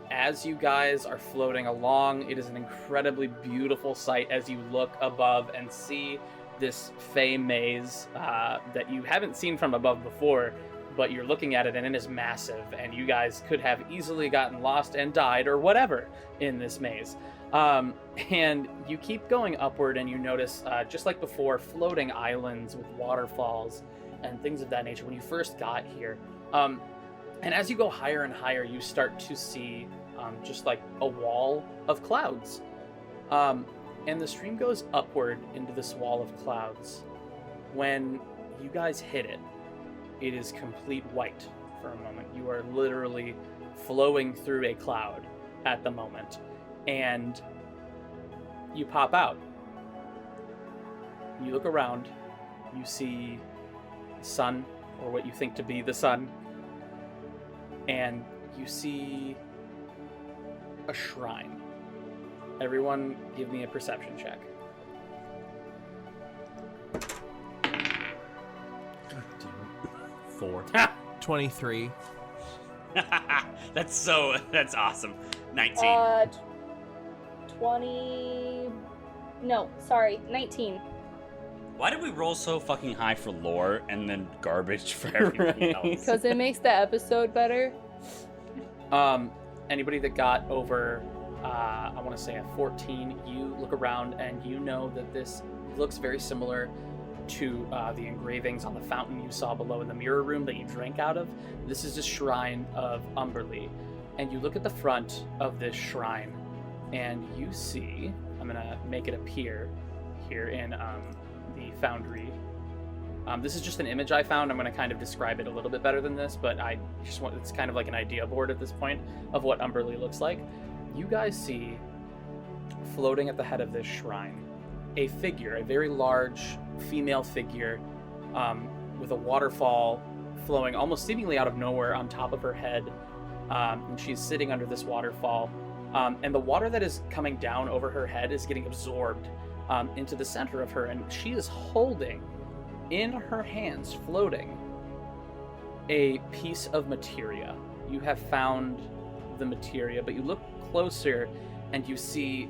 As you guys are floating along, it is an incredibly beautiful sight as you look above and see this Fey maze that you haven't seen from above before, but you're looking at it and it is massive, and you guys could have easily gotten lost and died or whatever in this maze. And you keep going upward and you notice, just like before, floating islands with waterfalls and things of that nature when you first got here. And as you go higher and higher, you start to see just like a wall of clouds. And the stream goes upward into this wall of clouds. When you guys hit it, it is complete white for a moment. You are literally flowing through a cloud at the moment. And you pop out. You look around. You see the sun, or what you think to be the sun. And you see a shrine. Everyone give me a perception check. God damn it. 4. 23. That's awesome. 19. 19. Why did we roll so fucking high for lore and then garbage for everything else? Because it makes the episode better. Anybody that got over, I want to say a 14, you look around and you know that this looks very similar to the engravings on the fountain you saw below in the mirror room that you drank out of. This is a shrine of Umberlee. And you look at the front of this shrine and you see, I'm going to make it appear here in the foundry. This is just an image I found. I'm going to kind of describe it a little bit better than this, but I just want, it's kind of like an idea board at this point of what Umberlee looks like. You guys see floating at the head of this shrine a figure, a very large female figure with a waterfall flowing almost seemingly out of nowhere on top of her head. And she's sitting under this waterfall. And the water that is coming down over her head is getting absorbed into the center of her. And she is holding in her hands, floating, a piece of materia. You have found the materia, but you look closer and you see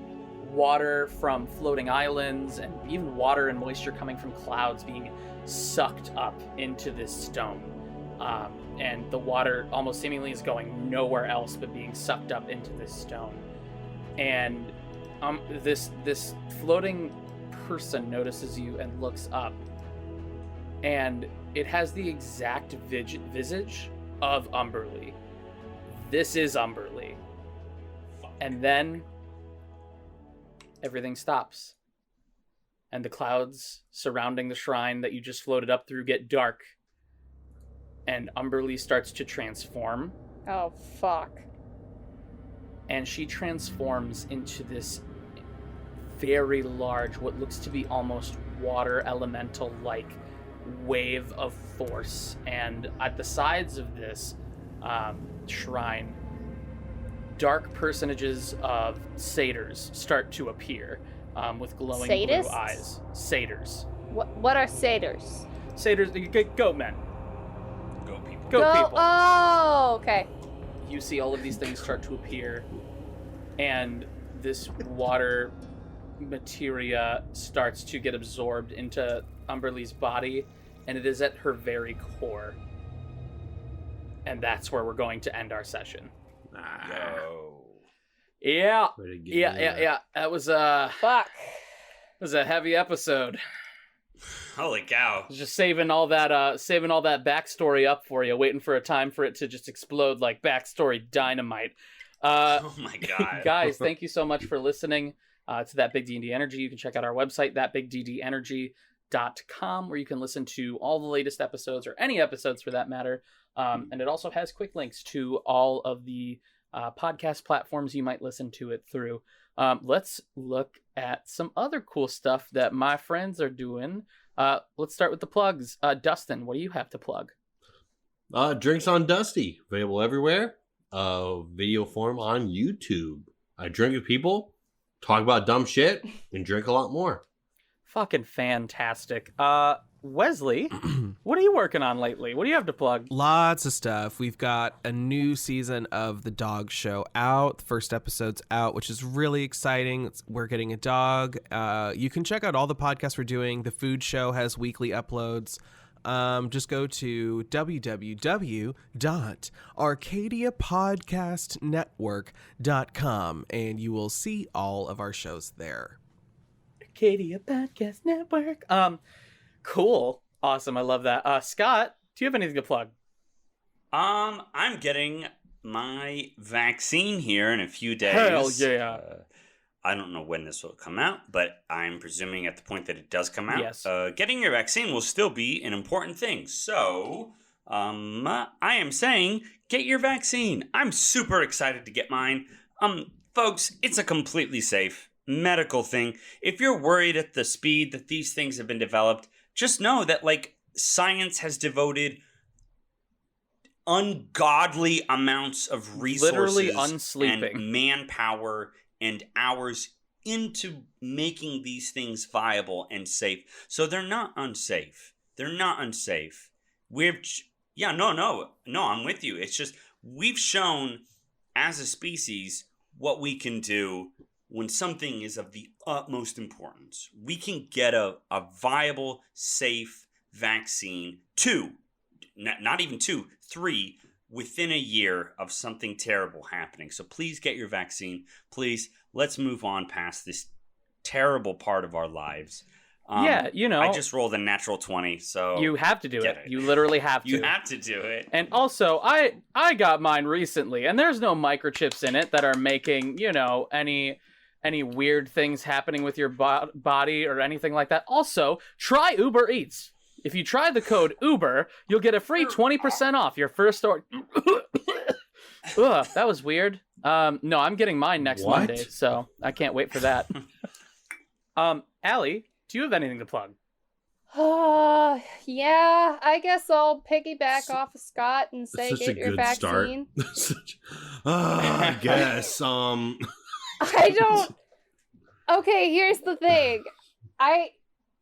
water from floating islands and even water and moisture coming from clouds being sucked up into this stone. And the water almost seemingly is going nowhere else but being sucked up into this stone. And this floating person notices you and looks up. And it has the exact visage of Umberlee. This is Umberlee. And then everything stops. And the clouds surrounding the shrine that you just floated up through get dark. And Umberlee starts to transform. Oh, fuck. And she transforms into this very large, what looks to be almost water elemental-like wave of force. And at the sides of this shrine, dark personages of satyrs start to appear with glowing Sadists? blue eyes. Satyrs. What are satyrs? Satyrs, goat men. Go people. Goat people. Oh, okay. You see all of these things start to appear, and this water materia starts to get absorbed into Umberlee's body, and it is at her very core. And that's where we're going to end our session. Yo. Yeah. Pretty good. Yeah. That was Fuck. a heavy episode. Holy cow. Just saving all that backstory up for you, waiting for a time for it to just explode like backstory dynamite. Oh my god. Guys, thank you so much for listening to That Big D&D Energy. You can check out our website, thatbigddenergy.com, where you can listen to all the latest episodes, or any episodes for that matter. And it also has quick links to all of the podcast platforms you might listen to it through. Let's look at some other cool stuff that my friends are doing. Let's start with the plugs. Dustin, what do you have to plug? Drinks on Dusty, available everywhere. Video form on YouTube. I drink with people, talk about dumb shit, and drink a lot more. Fucking fantastic. Wesley, what are you working on lately? What do you have to plug? Lots of stuff. We've got a new season of The Dog Show out. The first episode's out, which is really exciting. We're getting a dog. You can check out all the podcasts we're doing. The Food Show has weekly uploads. Just go to www.arcadiapodcastnetwork.com and you will see all of our shows there. Arcadia Podcast Network. Cool. Awesome. I love that. Scott, do you have anything to plug? I'm getting my vaccine here in a few days. Hell yeah. I don't know when this will come out, but I'm presuming at the point that it does come out, yes. Getting your vaccine will still be an important thing. So, I am saying, get your vaccine. I'm super excited to get mine. Folks, it's a completely safe medical thing. If you're worried at the speed that these things have been developed, just know that, like, science has devoted ungodly amounts of resources literally unsleeping and manpower and hours into making these things viable and safe. So they're not unsafe. They're not unsafe. I'm with you. It's just we've shown as a species what we can do when something is of the utmost importance. We can get a viable, safe vaccine, not even 2, 3, within a year of something terrible happening. So please get your vaccine. Please, let's move on past this terrible part of our lives. I just rolled a natural 20, so... You have to do it. You literally have to. You have to do it. And also, I got mine recently, and there's no microchips in it that are making, any weird things happening with your body or anything like that. Also, try Uber Eats. If you try the code Uber, you'll get a free 20% off your first order. Ugh, that was weird. No, I'm getting mine next Monday, so I can't wait for that. Allie, do you have anything to plug? Yeah, I guess I'll piggyback off of Scott and say get your vaccine. I guess. I don't. Okay, here's the thing.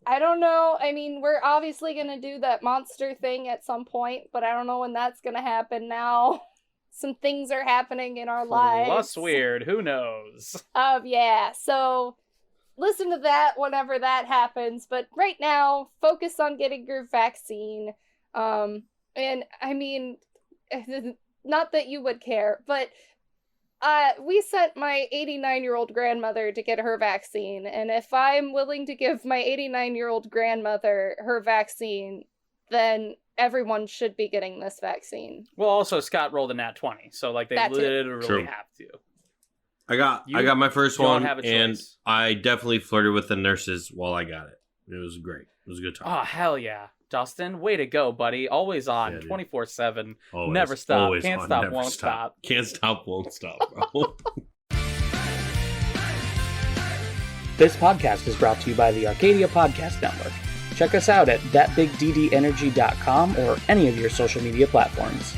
I don't know. I mean, we're obviously going to do that monster thing at some point, but I don't know when that's going to happen now. Some things are happening in our lives. Plus weird. Who knows? Yeah. So listen to that whenever that happens. But right now, focus on getting your vaccine. And I mean, not that you would care, but we sent my 89-year-old grandmother to get her vaccine, and if I'm willing to give my 89-year-old grandmother her vaccine, then everyone should be getting this vaccine. Well, also, Scott rolled a nat 20, so, like, they literally have to. I got my first one, and choice. I definitely flirted with the nurses while I got it. It was great. It was a good time. Oh, hell yeah. Dustin, way to go, buddy. Always on, 24/7. Always, never stop. Always Can't on, stop, never won't stop. Can't stop, won't stop, bro. This podcast is brought to you by the Arcadia Podcast Network. Check us out at thatbigddenergy.com or any of your social media platforms.